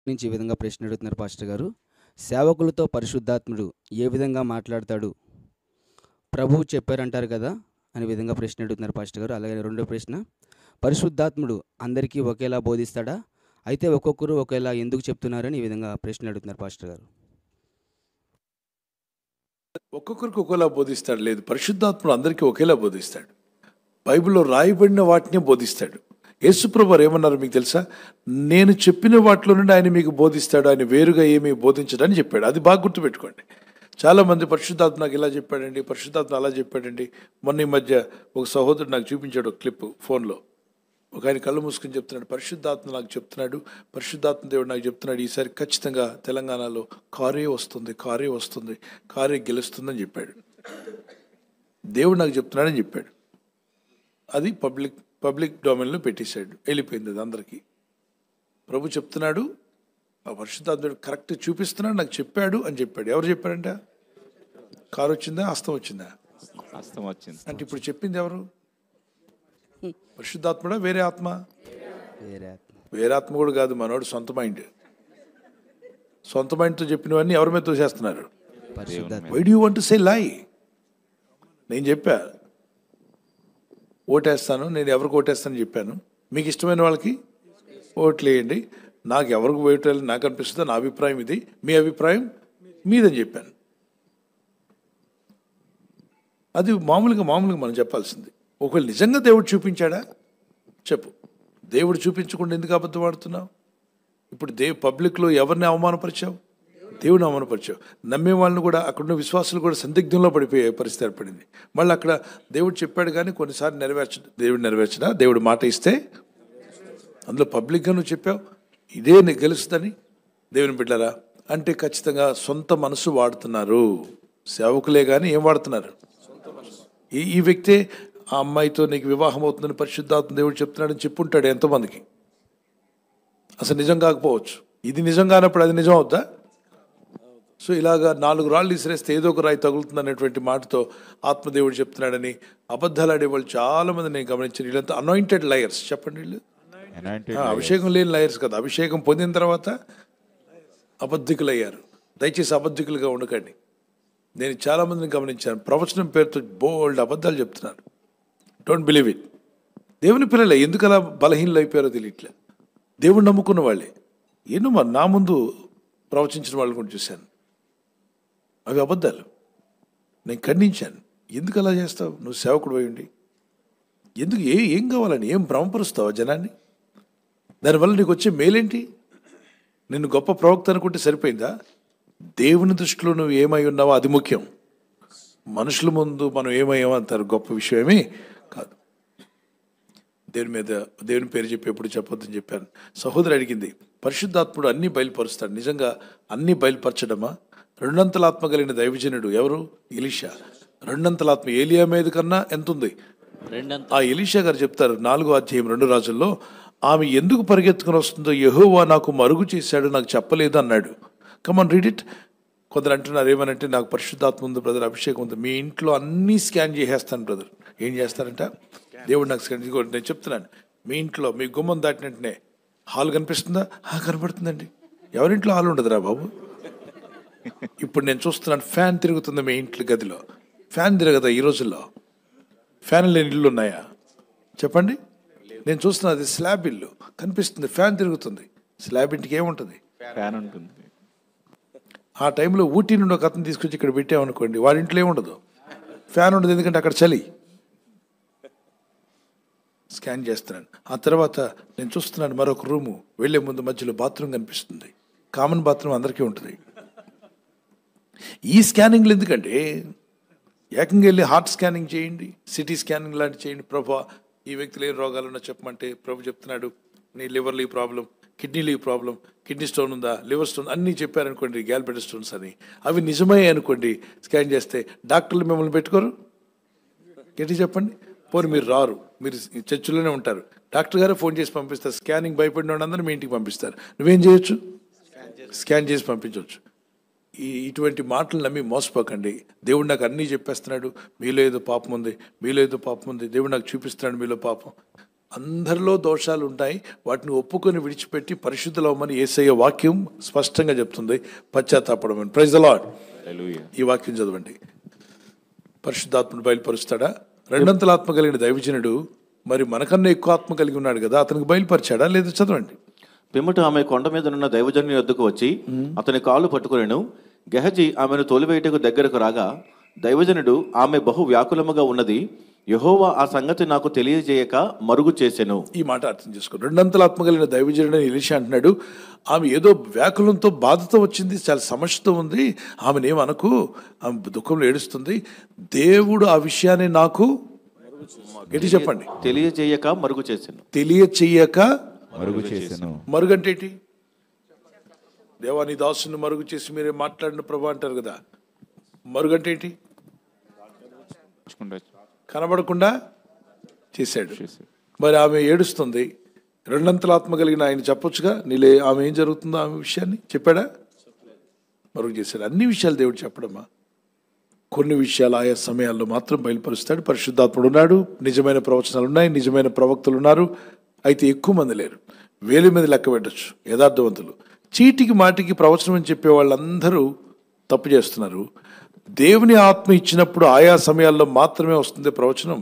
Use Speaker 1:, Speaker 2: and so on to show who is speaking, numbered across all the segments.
Speaker 1: నుంచి ఈ విధంగా ప్రశ్న అడుగుతున్నారు పాస్టర్ గారు. సేవకులతో పరిశుద్ధాత్ముడు ఏ విధంగా మాట్లాడతాడు? ప్రభువు చెప్పారంటారు కదా! అనే విధంగా ప్రశ్న అడుగుతున్నారు పాస్టర్ గారు. అలాగే రెండో ప్రశ్న, పరిశుద్ధాత్ముడు అందరికీ ఒకేలా బోధిస్తాడా? అయితే ఒక్కొక్కరు ఒకేలా ఎందుకు చెప్తున్నారని ఈ విధంగా ప్రశ్న అడుగుతున్నారు పాస్టర్ గారు.
Speaker 2: ఒక్కొక్కరికి ఒకేలా బోధిస్తాడు లేదు, పరిశుద్ధాత్ముడు అందరికీ ఒకేలా బోధిస్తాడు. బైబిల్లో రాయబడిన వాటిని బోధిస్తాడు. యేసుప్రభు వారు ఏమన్నారు మీకు తెలుసా? నేను చెప్పిన వాటిలో నుండి ఆయన మీకు బోధిస్తాడు, ఆయన వేరుగా ఏమీ బోధించడని చెప్పాడు. అది బాగా గుర్తుపెట్టుకోండి. చాలామంది పరిశుద్ధాత్మ నాకు ఇలా చెప్పాడండి, పరిశుద్ధాత్మ అలా చెప్పాడండి. మొన్న ఈ మధ్య ఒక సహోదరుడు నాకు చూపించాడు ఒక క్లిప్ ఫోన్లో. ఒక ఆయన కళ్ళు మూసుకొని చెప్తున్నాడు, పరిశుద్ధాత్మ నాకు చెప్తున్నాడు, పరిశుద్ధాత్మ దేవుడు నాకు చెప్తున్నాడు, ఈసారి ఖచ్చితంగా తెలంగాణలో కారే వస్తుంది, కారే వస్తుంది, కారే గెలుస్తుందని చెప్పాడు. దేవుడు నాకు చెప్తున్నాడని చెప్పాడు. అది పబ్లిక్ డొమైన్లో పెట్టేశాడు, వెళ్ళిపోయింది అది అందరికీ. ప్రభు చెప్తున్నాడు, ఆ పరిశుద్ధాత్ముడు కరెక్ట్ చూపిస్తున్నాడు, నాకు చెప్పాడు అని చెప్పాడు. ఎవరు చెప్పారంట? కారు వచ్చిందా, హస్తం వచ్చిందా?
Speaker 3: హస్తం వచ్చింది.
Speaker 2: అంటే ఇప్పుడు చెప్పింది ఎవరు? పరిశుద్ధాత్ముడా వేరే ఆత్మ? వేరే ఆత్మ కూడా కాదు, మనోడు సొంత మైండ్. సొంత మైండ్తో చెప్పినవన్నీ ఎవరి మీద తోసేస్తున్నారు? Why do you want to say lie? నేను చెప్పా ఓటేస్తాను, నేను ఎవరికి ఓటేస్తానని చెప్పాను. మీకు ఇష్టమైన వాళ్ళకి ఓట్లు వేయండి, నాకు ఎవరికి ఓటేయాలి నాకు అనిపిస్తుందో, నా అభిప్రాయం ఇది, మీ అభిప్రాయం మీదని చెప్పాను. అది మామూలుగా మనం చెప్పాల్సింది. ఒకవేళ నిజంగా దేవుడు చూపించాడా చెప్పు. దేవుడు చూపించకుండా ఎందుకు అబద్ధం ఆడుతున్నావు? ఇప్పుడు పబ్లిక్లో ఎవరిని అవమానపరిచావు? దేవుని అవమానపరిచావు. నమ్మే వాళ్ళని కూడా, అక్కడున్న విశ్వాసులు కూడా సందిగ్ధంలో పడిపోయే పరిస్థితి ఏర్పడింది. మళ్ళీ అక్కడ దేవుడు చెప్పాడు కానీ కొన్నిసార్లు దేవుడు నెరవేర్చడా? దేవుడు మాట ఇస్తే అందులో పబ్లిక్గా నువ్వు చెప్పావు ఇదే నీకు గెలుస్తుందని. దేవుని బిడ్డలారా, అంటే ఖచ్చితంగా సొంత మనసు వాడుతున్నారు సేవకులే కానీ ఏం వాడుతున్నారు? ఈ వ్యక్తే ఆ అమ్మాయితో నీకు వివాహం అవుతుందని పరిశుద్ధాత్మ దేవుడు చెప్తున్నాడని చెప్పుంటాడు ఎంతోమందికి. అసలు నిజం కాకపోవచ్చు. ఇది నిజం కానప్పుడు అది నిజం అవుద్దా? సో ఇలాగా 4 రాళ్ళు విసిరేస్తే ఏదో ఒక రాయి తగులుతుంది అనేటువంటి మాటతో ఆత్మదేవుడు చెప్తున్నాడని అబద్ధాలు ఆడేవాళ్ళు చాలామంది నేను గమనించాను. వీళ్ళంతా అనాయింటెడ్ లయర్స్. చెప్పండి, వీళ్ళు అభిషేకం లేని లయర్స్ కదా, అభిషేకం పొందిన తర్వాత అబద్ధికులు అయ్యారు. దయచేసి అబద్ధికులుగా ఉండకండి. నేను చాలామందిని గమనించాను, ప్రవచనం పేరుతో బోల్డ్ అబద్ధాలు చెప్తున్నారు. Don't believe it. దేవుని పిల్లలే ఎందుకు అలా బలహీనలు అయిపోయారో తెలియట్లే. దేవుడు నమ్ముకున్న వాళ్ళే. ఎన్నో మరి నా ముందు ప్రవచించిన వాళ్ళు కూడా చూశాను, అవి అబద్ధాలు. నేను ఖండించాను. ఎందుకు అలా చేస్తావు? నువ్వు సేవకుడు పోయి ఉండి ఎందుకు ఏం కావాలని ఏం భ్రమపరుస్తావు జనాన్ని? దానివల్ల నీకు వచ్చే మేలేంటి? నిన్ను గొప్ప ప్రవక్త అనుకుంటే సరిపోయిందా? దేవుని దృష్టిలో నువ్వు ఏమై ఉన్నావో అది ముఖ్యం. మనుషుల ముందు మనం ఏమయ్యామో అంటారు గొప్ప విషయమే కాదు. దేవుని పేరు చెప్పి ఎప్పుడు చెప్పొద్దని చెప్పాను. సహోదరు అడిగింది, పరిశుద్ధాత్ముడు అన్నీ బయలుపరుస్తాడు. నిజంగా అన్నీ బయలుపరచడమా? 2 ఆత్మ కలిగిన దైవజనుడు ఎవరు? ఎలీషా. 2 ఆత్మ ఏలియా మీద కన్నా ఎంత ఉంది? ఆ ఎలీషా గారు చెప్తారు 4వ అధ్యాయం 2 రాజుల్లో, ఆమె ఎందుకు పరిగెత్తుకుని వస్తుందో యెహోవా నాకు మరుగు చేశాడు, నాకు చెప్పలేదు అన్నాడు. కమాన్ రీడ్ ఇట్. కొందరు అంటున్నారు ఏమనంటే, నాకు పరిశుద్ధాత్మ ఉంది బ్రదర్, అభిషేకం ఉంది. మీ ఇంట్లో అన్నీ స్కాన్ చేసేస్తాను బ్రదర్. ఏం చేస్తారంట? దేవుడు నాకు స్కాన్. నేను చెప్తున్నాను, మీ ఇంట్లో మీ గుమ్మం దాటినట్టునే హాల్ కనిపిస్తుందా? కనబడుతుందండి. ఎవరింట్లో హాల్ ఉండదురా బాబు. ఇప్పుడు నేను చూస్తున్నాను ఫ్యాన్ తిరుగుతుంది మీ ఇంట్లో గదిలో. ఫ్యాన్ తిరగదా ఈ రోజుల్లో? ఫ్యాన్ లేని ఇల్లు ఉన్నాయా చెప్పండి? నేను చూస్తున్నా, అది స్లాబ్ ఇల్లు కనిపిస్తుంది, ఫ్యాన్ తిరుగుతుంది. స్లాబ్ ఇంటికి ఏముంటుంది?
Speaker 3: ఫ్యాన్ ఉంటుంది.
Speaker 2: ఆ టైంలో ఊటీ నుండి ఒక అతను తీసుకొచ్చి ఇక్కడ పెట్టామనుకోండి, వాడి ఇంట్లో ఏముండదు, ఫ్యాన్ ఉండదు, ఎందుకంటే అక్కడ చలి. స్కాన్ చేస్తున్నాను. ఆ తర్వాత నేను చూస్తున్నాను మరొక రూము, వెళ్లే ముందు మధ్యలో బాత్రూమ్ కనిపిస్తుంది. కామన్ బాత్రూమ్ అందరికీ ఉంటుంది. ఈ స్కానింగ్లు ఎందుకంటే, ఏకంగా వెళ్ళి హార్ట్ స్కానింగ్ చేయండి, సిటీ స్కానింగ్ లాంటి చేయండి. ప్రభా ఈ వ్యక్తులు ఏ రోగాలు ఉన్నా చెప్పమంటే ప్రభు చెప్తున్నాడు, నీ లివర్లో ఈ ప్రాబ్లం, కిడ్నీలో ఈ ప్రాబ్లం, కిడ్నీ స్టోన్ ఉందా, లివర్ స్టోన్ అన్నీ చెప్పారనుకోండి, గ్యాల్బ్లాడర్ స్టోన్స్ అని. అవి నిజమే అనుకోండి, స్కాన్ చేస్తే డాక్టర్లు మిమ్మల్ని పెట్టుకోరు. గట్టి చెప్పండి. పోనీ మీరు రారు, మీరు చర్చిలోనే ఉంటారు. డాక్టర్ గారే ఫోన్ చేసి పంపిస్తారు. స్కానింగ్ భయపడిన వాళ్ళందరూ మీ ఇంటికి పంపిస్తారు. నువ్వేం చేయొచ్చు? స్కాన్ చేసి పంపించవచ్చు. ఇటువంటి మాటలు నమ్మి మోసపోకండి. దేవుడు నాకు అన్నీ చెప్పేస్తున్నాడు, మీలో ఏదో పాపం ఉంది, మీలో ఏదో పాపం ఉంది, దేవుడు నాకు చూపిస్తున్నాడు మీలో పాపం. అందరిలో దోషాలు ఉంటాయి, వాటిని ఒప్పుకొని విడిచిపెట్టి పరిశుద్ధులవమని యేసయ్య వాక్యం స్పష్టంగా చెప్తుంది. పశ్చాత్తాపడమని. Praise the Lord.
Speaker 3: హల్లెలూయా.
Speaker 2: ఈ వాక్యం చదవండి. పరిశుద్ధాత్మను బయలుపరుస్తాడా? రెండంతల ఆత్మ కలిగిన దైవజనుడు మరి మనకన్నా ఎక్కువ ఆత్మ కలిగి ఉన్నాడు కదా, అతనికి బయలుపరిచాడా లేదా? చదవండి.
Speaker 4: పిమ్మట ఆమె కొండ మీద ఉన్న దైవజనుని వద్దకు వచ్చి అతని కాళ్ళు పట్టుకొనెను. గెహజీ ఆమెను తోలివేయటకు దగ్గరకు రాగా దైవజనుడు ఆమె బహు వ్యాకులముగా ఉన్నది, యెహోవా ఆ సంగతి నాకు తెలియజేయక మరుగు చేసెను.
Speaker 2: ఈ మాట అర్థం చేసుకో. రెండంతల ఆత్మ కలిగిన దైవజనుడు ఎలీషా అంటున్నాడు, ఆమె ఏదో వ్యాకులంతో బాధతో వచ్చింది, చాలా సమస్యతో ఉంది, ఆమెను ఏమనకు, ఆమె దుఃఖంలో ఏడుస్తుంది, దేవుడు ఆ విషయాన్ని నాకు ఎటు చెప్పండి,
Speaker 4: తెలియజేయక మరుగు చేసెను.
Speaker 2: తెలియచెయ్యక
Speaker 3: మరుగు చేసెను.
Speaker 2: మరుగంటే ఏంటి? దేవా నీ దాసుని మరుగు చేసి మీరే మాట్లాడిన ప్రభు అంటారు కదా. మరుగంటే ఏంటి? కనబడకుండా చేశాడు. మరి ఆమె ఏడుస్తుంది, రెండంతల ఆత్మ కలిగిన ఆయన చెప్పొచ్చుగా, నీలే ఆమె ఏం జరుగుతుందో ఆమె విషయాన్ని చెప్పాడా? మరుగు చేశాడు. అన్ని విషయాలు దేవుడు చెప్పడమ్మా, కొన్ని విషయాలు ఆయా సమయాల్లో మాత్రం బయలుపరుస్తాడు. పరిశుద్ధాత్ముడు ఉన్నాడు, నిజమైన ప్రవచనాలు ఉన్నాయి, నిజమైన ప్రవక్తలు ఉన్నారు. అయితే ఎక్కువ మంది లేరు, వేల మంది లెక్క పెట్టచ్చు యథార్థవంతులు. చీటికి మాటికి ప్రవచనం అని చెప్పే వాళ్ళందరూ తప్పు చేస్తున్నారు. దేవుని ఆత్మ ఇచ్చినప్పుడు ఆయా సమయాల్లో మాత్రమే వస్తుంది ప్రవచనం.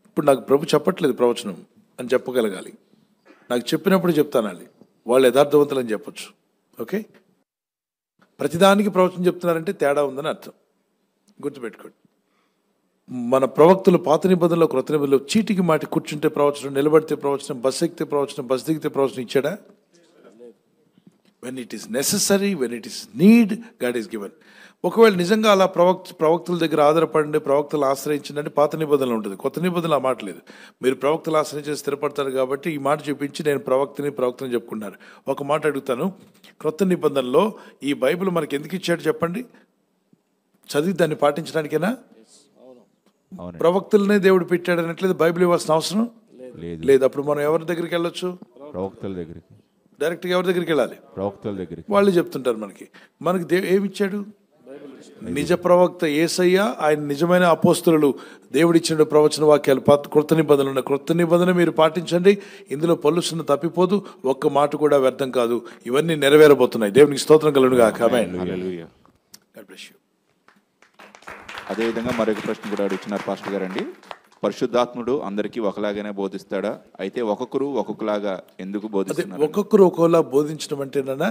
Speaker 2: ఇప్పుడు నాకు ప్రభు చెప్పట్లేదు ప్రవచనం అని చెప్పగలగాలి, నాకు చెప్పినప్పుడు చెప్తానండి, వాళ్ళు యథార్థవంతులు అని చెప్పొచ్చు. ఓకే, ప్రతిదానికి ప్రవచనం చెప్తున్నారంటే తేడా ఉందని అర్థం, గుర్తుపెట్టుకోండి. మన ప్రవక్తలు పాత నిబంధనలో క్రొత్త నిబంధనలో చీటికి మాటి కూర్చుంటే ప్రవచనం, నిలబడితే ప్రవచనం, బస్ ఎక్కితే ప్రవచనం, బస్ దిగితే ప్రవచనం ఇచ్చాడా? When it is necessary, when it is need, God is given. ఒకవేళ నిజంగా అలా ప్రవక్తల దగ్గర ఆధారపడండి, ప్రవక్తలు ఆశ్రయించండి పాత నిబంధనలు ఉంటుంది. కొత్త నిబంధనలు ఆ మాట లేదు. మీరు ప్రవక్తలు ఆశ్రయించి స్థిరపడతారు కాబట్టి ఈ మాట చూపించి నేను ప్రవక్తని చెప్పుకున్నారు. ఒక మాట అడుగుతాను, క్రొత్త నిబంధనలో ఈ బైబిల్ మనకి ఎందుకు ఇచ్చాడు చెప్పండి? చదివి దాన్ని పాటించడానికేనా? ప్రవక్తలనే దేవుడు పెట్టాడు అనట్లేదు, బైబిల్ ఇవ్వాల్సిన అవసరం లేదు. అప్పుడు మనం ఎవరి దగ్గరికి వెళ్ళొచ్చు?
Speaker 3: ప్రవక్తల దగ్గరికి.
Speaker 2: డైరెక్ట్గా ఎవరి దగ్గరికి వెళ్ళాలి?
Speaker 3: ప్రవక్తల దగ్గరికి.
Speaker 2: వాళ్ళు చెప్తుంటారు మనకి ఏమిచ్చాడు? నిజ ప్రవక్త యేసయ్య, ఆయన నిజమైన అపోస్తలులు దేవుడిచ్చిన ప్రవచన వాక్యాలు క్రొత్త నిబంధనలు ఉన్నాయి. క్రొత్త నిబంధన మీరు పాటించండి, ఇందులో పొల్లుసున్న తప్పిపోదు, ఒక్క మాట కూడా వ్యర్థం కాదు. ఇవన్నీ నెరవేరబోతున్నాయి. దేవునికి స్తోత్రం కలుగును గాక. ఆమేన్.
Speaker 3: హల్లెలూయా.
Speaker 2: God bless you.
Speaker 3: అదేవిధంగా మరొక ప్రశ్న కూడా అడుగుతున్నారు పాస్టర్ గారండి. పరిశుద్ధాత్ముడు అందరికీ ఒకలాగానే బోధిస్తాడా? అయితే ఒక్కొక్కరు ఒక్కొక్కలాగా ఎందుకు బోధిస్తున్నారు?
Speaker 2: ఒక్కొక్కరు ఒక్కోలా బోధించడం అంటేనన్నా,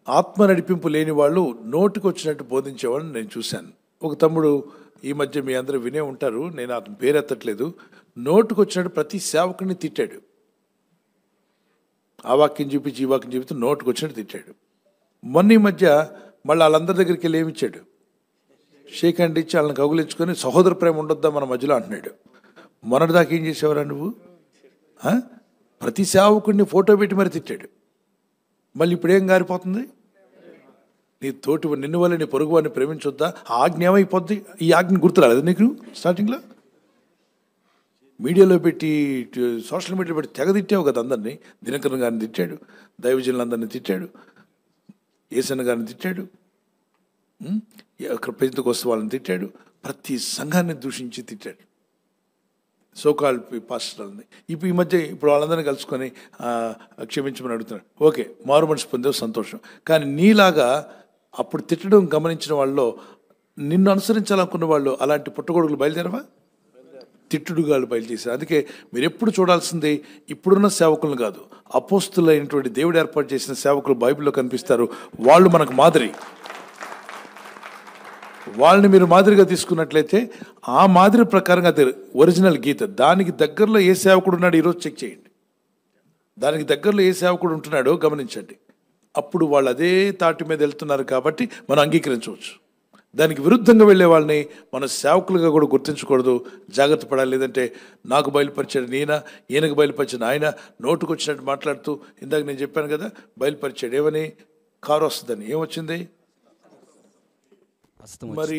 Speaker 2: ఆత్మ నడిపింపు లేని వాళ్ళు నోటికి వచ్చినట్టు బోధించేవాళ్ళని నేను చూశాను. ఒక తమ్ముడు ఈ మధ్య మీ అందరూ వినే ఉంటారు, నేను అతని పేరు ఎత్తట్లేదు, నోటికి వచ్చినట్టు ప్రతి సేవకుని తిట్టాడు. ఆ వాక్యం చూపించి ఈ వాక్యం చూపిస్తూ నోటికి వచ్చినట్టు తిట్టాడు. మొన్న ఈ మధ్య మళ్ళీ వాళ్ళందరి దగ్గరికి వెళ్ళి ఏమిచ్చాడు? షేక్ హ్యాండ్ ఇచ్చి వాళ్ళని కగులించుకొని సహోదర ప్రేమ ఉండొద్దా మన మధ్యలో అంటున్నాడు. మొన్నటిదాకా ఏం చేసేవారా నువ్వు? ప్రతి సేవకుడిని ఫోటో పెట్టి మరి తిట్టాడు. మళ్ళీ ఇప్పుడు ఏం గారిపోతుంది? నీ తోటి నిన్ను వల్ల నీ పొరుగు వారిని ప్రేమించొద్దా? ఆ ఆజ్ఞ ఏమైపోద్ది? ఈ ఆజ్ఞ గుర్తురాలేదు నీకు? స్టార్టింగ్లో మీడియాలో పెట్టి, సోషల్ మీడియాలో పెట్టి తెగ తిట్టావు కదా అందరినీ. దినకరన్ గారిని తిట్టాడు, దైవజనులందరినీ తిట్టాడు, ఏసన్న గారిని తిట్టాడు, పెంతెకొస్తు వాళ్ళని తిట్టాడు, ప్రతి సంఘాన్ని దూషించి తిట్టాడు, సోకాల్ పాస్టర్లని. ఇప్పుడు ఈ మధ్య వాళ్ళందరినీ కలుసుకొని క్షమించమని అడుగుతున్నాడు. ఓకే, మారు మనసు పొందేవు, సంతోషం. కానీ నీలాగా అప్పుడు తిట్టడం గమనించిన వాళ్ళలో, నిన్ను అనుసరించాలనుకున్న వాళ్ళు అలాంటి పుట్టగొడుగులు బయలుదేరవా? తిట్టుడుగాళ్ళు బయలుదేశారు. అందుకే మీరు ఎప్పుడు చూడాల్సింది ఇప్పుడున్న సేవకులను కాదు, అపోస్తులైనటువంటి దేవుడు ఏర్పాటు చేసిన సేవకులు బైబిల్లో కనిపిస్తారు. వాళ్ళు మనకు మాదిరి. వాళ్ళని మీరు మాదిరిగా తీసుకున్నట్లయితే ఆ మాదిరి ప్రకారంగా అది ఒరిజినల్ గీత. దానికి దగ్గరలో ఏ సేవకుడు ఉన్నాడు ఈరోజు చెక్ చేయండి. దానికి దగ్గరలో ఏ సేవకుడు ఉంటున్నాడో గమనించండి. అప్పుడు వాళ్ళు అదే తాటి మీద వెళ్తున్నారు కాబట్టి మనం అంగీకరించవచ్చు. దానికి విరుద్ధంగా వెళ్ళే వాళ్ళని మన సేవకులుగా కూడా గుర్తించకూడదు, జాగ్రత్త పడాలి. లేదంటే నాకు బయలుపరిచాడు ఈయనకు బయలుపరిచాడు ఆయన, నోటుకు వచ్చినట్టు మాట్లాడుతూ, ఇందాక నేను చెప్పాను కదా, బయలుపరిచాడు ఏమని? కారు వస్తుందని. ఏమొచ్చింది? మరి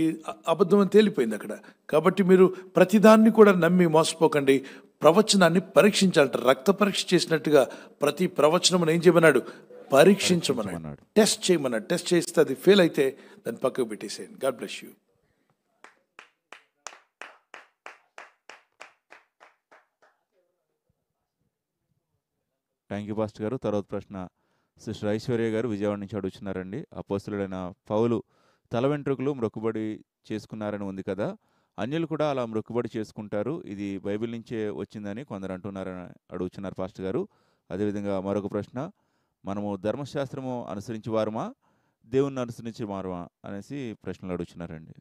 Speaker 2: అబద్ధం అని తేలిపోయింది అక్కడ. కాబట్టి మీరు ప్రతిదాన్ని కూడా నమ్మి మోసపోకండి. ప్రవచనాన్ని పరీక్షించాలంట. రక్త పరీక్ష చేసినట్టుగా ప్రతి ప్రవచనం ఏం చేయమన్నాడు? పరీక్షించమన్నాడు, టెస్ట్ చేయమన్నాడు. టెస్ట్ చేస్తే అది ఫెయిల్ అయితే దాన్ని పక్కకు పెట్టేసేయండి. God bless you.
Speaker 3: Thank you pastor గారు. తర్వాత ప్రశ్న సిస్టర్ ఐశ్వర్య గారు విజయవాడ నుంచి అడుగుతున్నారండి. అపోస్తులుడైన పౌలు తల వెంట్రుకలు మ్రొక్కుబడి చేసుకున్నారని ఉంది కదా, అన్యులు కూడా అలా మ్రొక్కుబడి చేసుకుంటారు, ఇది బైబిల్ నుంచే వచ్చిందని కొందరు అంటున్నారని అడుగుతున్నారు పాస్టర్ గారు. అదేవిధంగా మరొక ప్రశ్న, మనము ధర్మశాస్త్రము అనుసరించి వారమా దేవుణ్ణి అనుసరించి వారమా అనేసి ప్రశ్నలు అడుగుతున్నారండి.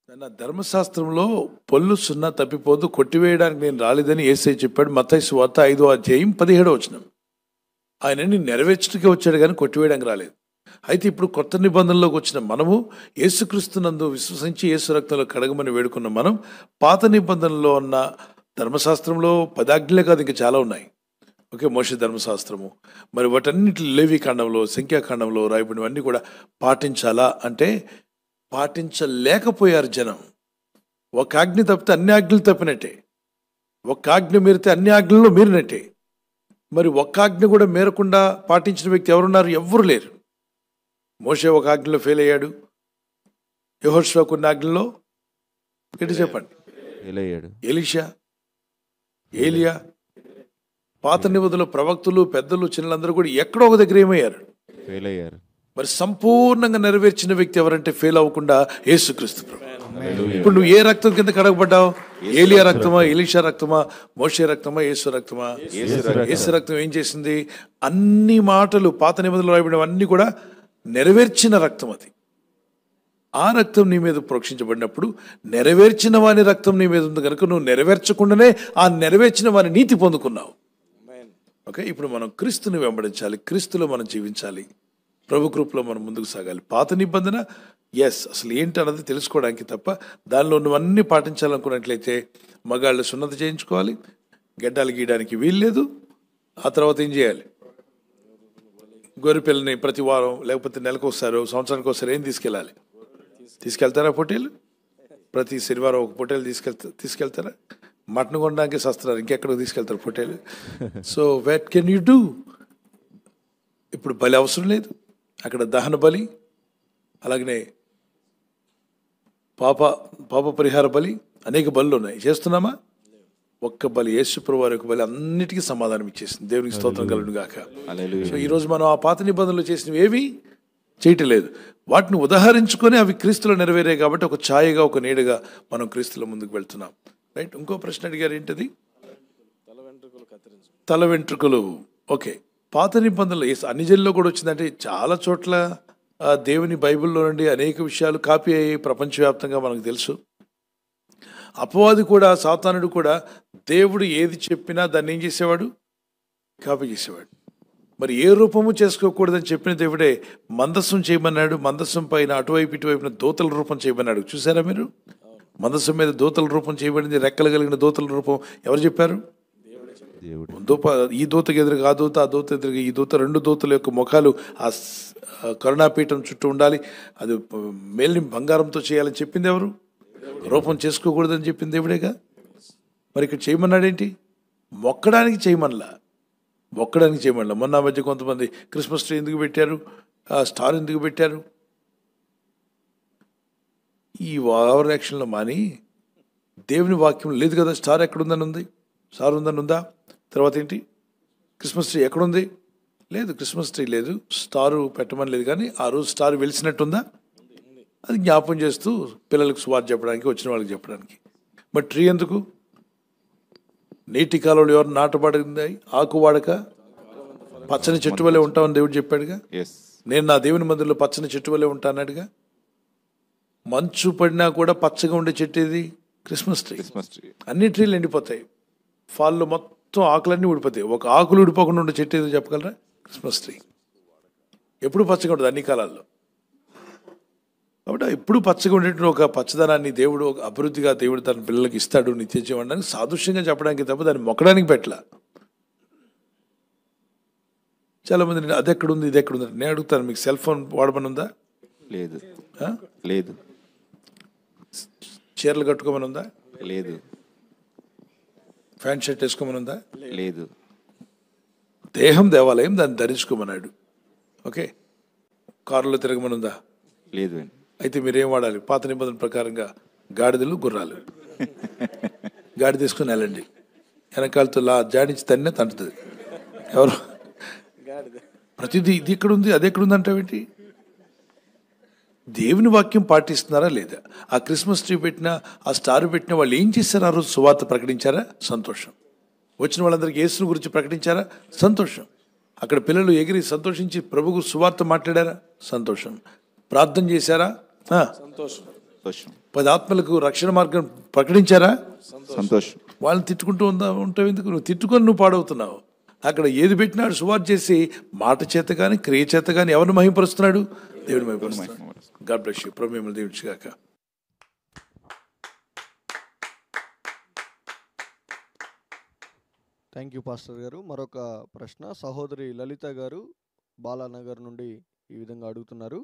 Speaker 2: నా ధర్మశాస్త్రంలో పొల్లు సున్నా తప్పిపోదు, కొట్టివేయడానికి నేను రాలేదని యేసయ్య చెప్పాడు. మత్తయి సువార్త 5వ అధ్యాయం 17వ వచనం. ఆయనని నెరవేర్చడానికి వచ్చాడు కానీ కొట్టివేయడానికి రాలేదు. అయితే ఇప్పుడు కొత్త నిబంధనలోకి వచ్చిన మనము యేసుక్రీస్తునందు విశ్వసించి యేసు రక్తంలో కడగమని వేడుకున్న మనం, పాత నిబంధనలో ఉన్న ధర్మశాస్త్రంలో 10 ఆజ్ఞలే కాదు, ఇంకా చాలా ఉన్నాయి. ఓకే, మోషే ధర్మశాస్త్రము, మరి వాటన్నిటి లేవి కాండంలో సంఖ్యాకాండంలో రాయబడినవన్నీ కూడా పాటించాలా అంటే పాటించలేకపోయారు జనం. ఒక ఆజ్ఞ తప్పితే అన్ని ఆజ్ఞలు తప్పినట్టే, ఒక ఆజ్ఞ మీరితే అన్ని ఆజ్ఞల్లో మీరినట్టే. మరి ఒక్క ఆజ్ఞ కూడా మేరకుండా పాటించిన వ్యక్తి ఎవరున్నారు? ఎవ్వరు లేరు. మోషే ఒక ఆజ్ఞలో ఫెయిల్ అయ్యాడు, యెహోషువ కొన్ని ఆజ్ఞల్లో ఏంటి చెప్పండి, ఎలీషా, ఏలియా, పాత నిబంధనలో ప్రవక్తలు, పెద్దలు, చిన్నలందరూ కూడా ఎక్కడో ఒక దగ్గర ఏమయ్యారు?
Speaker 3: ఫెయిల్ అయ్యారు.
Speaker 2: మరి సంపూర్ణంగా నెరవేర్చిన వ్యక్తి ఎవరంటే ఫెయిల్ అవ్వకుండా యేసుక్రీస్తు ప్రభు. ఇప్పుడు నువ్వు ఏ రక్తం కింద కడగబడ్డావు? ఏలియా రక్తమా, ఎలీషా రక్తమా, మోషే రక్తమా, యేసు రక్తమా? యేసు రక్తం ఏం చేసింది? అన్ని మాటలు పాత నిబంధనలు రాయబడినవన్నీ కూడా నెరవేర్చిన రక్తం అది. ఆ రక్తం నీ మీద ప్రోక్షించబడినప్పుడు నెరవేర్చిన వాని రక్తం నీ మీద ఉంది కనుక నువ్వు నెరవేర్చకుండానే ఆ నెరవేర్చిన వాని నీతి పొందుకున్నావు. ఓకే, ఇప్పుడు మనం క్రీస్తుని వెంబడించాలి, క్రీస్తులో మనం జీవించాలి, ప్రభు కృపలో మనం ముందుకు సాగాలి. పాత నిబంధన అసలు ఏంటి అన్నది తెలుసుకోవడానికి తప్ప దానిలో నువ్వన్నీ పాటించాలనుకున్నట్లయితే మగాళ్ళు సున్నతి చేయించుకోవాలి, గడ్డాలు గీయడానికి వీల్లేదు. ఆ తర్వాత ఏం చేయాలి? గొర్రెపిల్లని ప్రతి వారం లేకపోతే నెలకు ఒకసారి, సంవత్సరానికి ఒకసారి ఏం తీసుకెళ్తారా? పొట్టేలు ప్రతి శనివారం ఒక పొట్టేలు తీసుకెళ్తారా? మటన్ కొనడానికి సస్తారు, ఇంకెక్కడికి తీసుకెళ్తారు పొట్టేలు. So what can you do? ఇప్పుడు బలి అవసరం లేదు, అక్కడ దహన బలి, అలాగనే పాప పరిహార బలి, అనేక బలులు ఉన్నాయి. చేస్తున్నామా? ఒక్క బలి, యేసుప్రభువు వారి యొక్క బలి అన్నిటికీ సమాధానం ఇచ్చేసింది. దేవునికి స్తోత్రం కలుగును గాక. సో ఈరోజు మనం ఆ పాత నిబంధనలు చేసినవి ఏవి చేయటం లేదు. వాటిని ఉదాహరించుకొని అవి క్రీస్తులో నెరవేరాయి కాబట్టి ఒక ఛాయగా, ఒక నీడగా మనం క్రీస్తులో ముందుకు వెళ్తున్నాం. రైట్. ఇంకో ప్రశ్న అడిగారు, ఏంటది? తల వెంట్రుకలు. ఓకే, పాత నిబంధనలు అన్ని జనుల్లో కూడా వచ్చిందంటే చాలా చోట్ల దేవుని బైబిల్లో నుండి అనేక విషయాలు కాపీ అయ్యి ప్రపంచవ్యాప్తంగా మనకు తెలుసు. అపవాది కూడా, సాతానుడు కూడా దేవుడు ఏది చెప్పినా దాన్ని ఏం చేసేవాడు? కాపీ చేసేవాడు. మరి ఏ రూపము చేసుకోకూడదని చెప్పిన దేవుడే మందస్సం చేయమన్నాడు. మందస్సం పైన అటువైపు ఇటువైపున దూతల రూపం చేయమన్నాడు. చూసారా మీరు? మందస్సం మీద దూతల రూపం చేయబడింది. రెక్కలు కలిగిన దూతల రూపం ఎవరు చెప్పారు? ఈ దూతకి ఎదురుగా ఆ దూత, ఆ దూత ఎదురుగా ఈ దూత, 2 దూతల యొక్క ముఖాలు ఆ కరుణాపీఠం చుట్టూ ఉండాలి. అది మేల్ని బంగారంతో చేయాలని చెప్పింది ఎవరు? రూపం చేసుకోకూడదని చెప్పింది దేవుడేగా. మరి ఇక్కడ చేయమన్నాడేంటి? మొక్కడానికి చేయమనలా. మొన్న మధ్య కొంతమంది క్రిస్మస్ ట్రీ ఎందుకు పెట్టారు, స్టార్ ఎందుకు పెట్టారు? ఈ ఓవర్ యాక్షన్లో మాని దేవుని వాక్యం లేదు కదా. స్టార్ ఎక్కడుందని ఉంది? స్టార్ ఉందని ఉందా? తర్వాత ఏంటి? క్రిస్మస్ ట్రీ ఎక్కడుంది? లేదు, క్రిస్మస్ ట్రీ లేదు, స్టారు పెట్టమని లేదు. కానీ ఆ రోజు స్టార్ వెలిసినట్టుందా? అది జ్ఞాపం చేస్తూ పిల్లలకు సువార్త చెప్పడానికి, వచ్చిన వాళ్ళకి చెప్పడానికి. మరి ట్రీ ఎందుకు? నీటి కాలంలో ఎవరు నాటబడింది? ఆకు వాడక పచ్చని చెట్టు వల్లే ఉంటామని దేవుడు చెప్పాడుగా. నేను నా దేవుని మందిరంలో పచ్చని చెట్టు వల్లే ఉంటా అన్నాడుగా. మంచు పడినా కూడా పచ్చగా ఉండే చెట్టు ఏది? Christmas tree. అన్ని ట్రీలు ఎండిపోతాయి, ఫాల్లో మొత్తం ఆకులన్నీ ఊడిపోతాయి. ఒక ఆకులు ఊడిపోకుండా ఉండే చెట్టు ఏదో చెప్పగలరా? Christmas tree. ఎప్పుడు పచ్చగా ఉంటుంది అన్ని కాలాల్లో. కాబట్టి ఎప్పుడు పచ్చగా ఉండేటువంటి ఒక పచ్చదనాన్ని దేవుడు, ఒక అభివృద్ధిగా దేవుడు తన పిల్లలకి ఇస్తాడు నిత్య జీవనానికి, సాదృశ్యంగా చెప్పడానికి తప్ప దాన్ని మొక్కడానికి పెట్టలా. చాలా మంది అది ఎక్కడుంది, ఇది ఎక్కడుంది నేను అడుగుతాను. మీకు సెల్ ఫోన్ వాడమని ఉందా?
Speaker 3: లేదు.
Speaker 2: చీరలు కట్టుకోమని ఉందా?
Speaker 3: లేదు.
Speaker 2: ప్యాంట్ షర్ట్ వేసుకోమని ఉందా?
Speaker 3: లేదు.
Speaker 2: దేహం దేవాలయం, దాన్ని ధరించుకోమన్నాడు. ఓకే, కారులో తిరగమని ఉందా?
Speaker 3: లేదు.
Speaker 2: అయితే మీరేం వాడాలి? పాత నిబంధన ప్రకారంగా గాడిదలు, గుర్రాలు. గాడి తీసుకుని వెళ్ళండి, వెనకాలతో జాడించి తన్నే తంటుతుంది. ఎవరు ప్రతిదీ ఇది ఎక్కడ ఉంది అది ఎక్కడ ఉంది అంటావేంటి? దేవుని వాక్యం పాటిస్తున్నారా లేదా? ఆ క్రిస్మస్ ట్రీ పెట్టినా, ఆ స్టార్ పెట్టినా వాళ్ళు ఏం చేశారు? ఆ రోజు సువార్త ప్రకటించారా? సంతోషం. వచ్చిన వాళ్ళందరికీ యేసుని గురించి ప్రకటించారా? సంతోషం. అక్కడ పిల్లలు ఎగిరి సంతోషించి ప్రభుకు సువార్త మాట్లాడారా? సంతోషం. ప్రార్థన చేశారా?
Speaker 3: సంతోషం.
Speaker 2: 10 ఆత్మలకు రక్షణ మార్గం ప్రకటించారా?
Speaker 3: సంతోషం.
Speaker 2: వాళ్ళని తిట్టుకుంటూ ఉంటావు ఎందుకు? నువ్వు తిట్టుకొని నువ్వు పాడవుతున్నావు. అక్కడ ఏది పెట్టినాడు సువార్త చేసి మాట చేత కానీ క్రియ చేత కానీ ఎవరిని మహిమపరుస్తున్నాడు? దేవుని మహిమపరుస్తున్నాడు. God bless you. ప్రభు మిమ్మల్ని దీవించుగాక.
Speaker 5: థ్యాంక్ యూ పాస్టర్ గారు. మరొక ప్రశ్న సహోదరి లలిత గారు బాలానగర్ నుండి ఈ విధంగా అడుగుతున్నారు.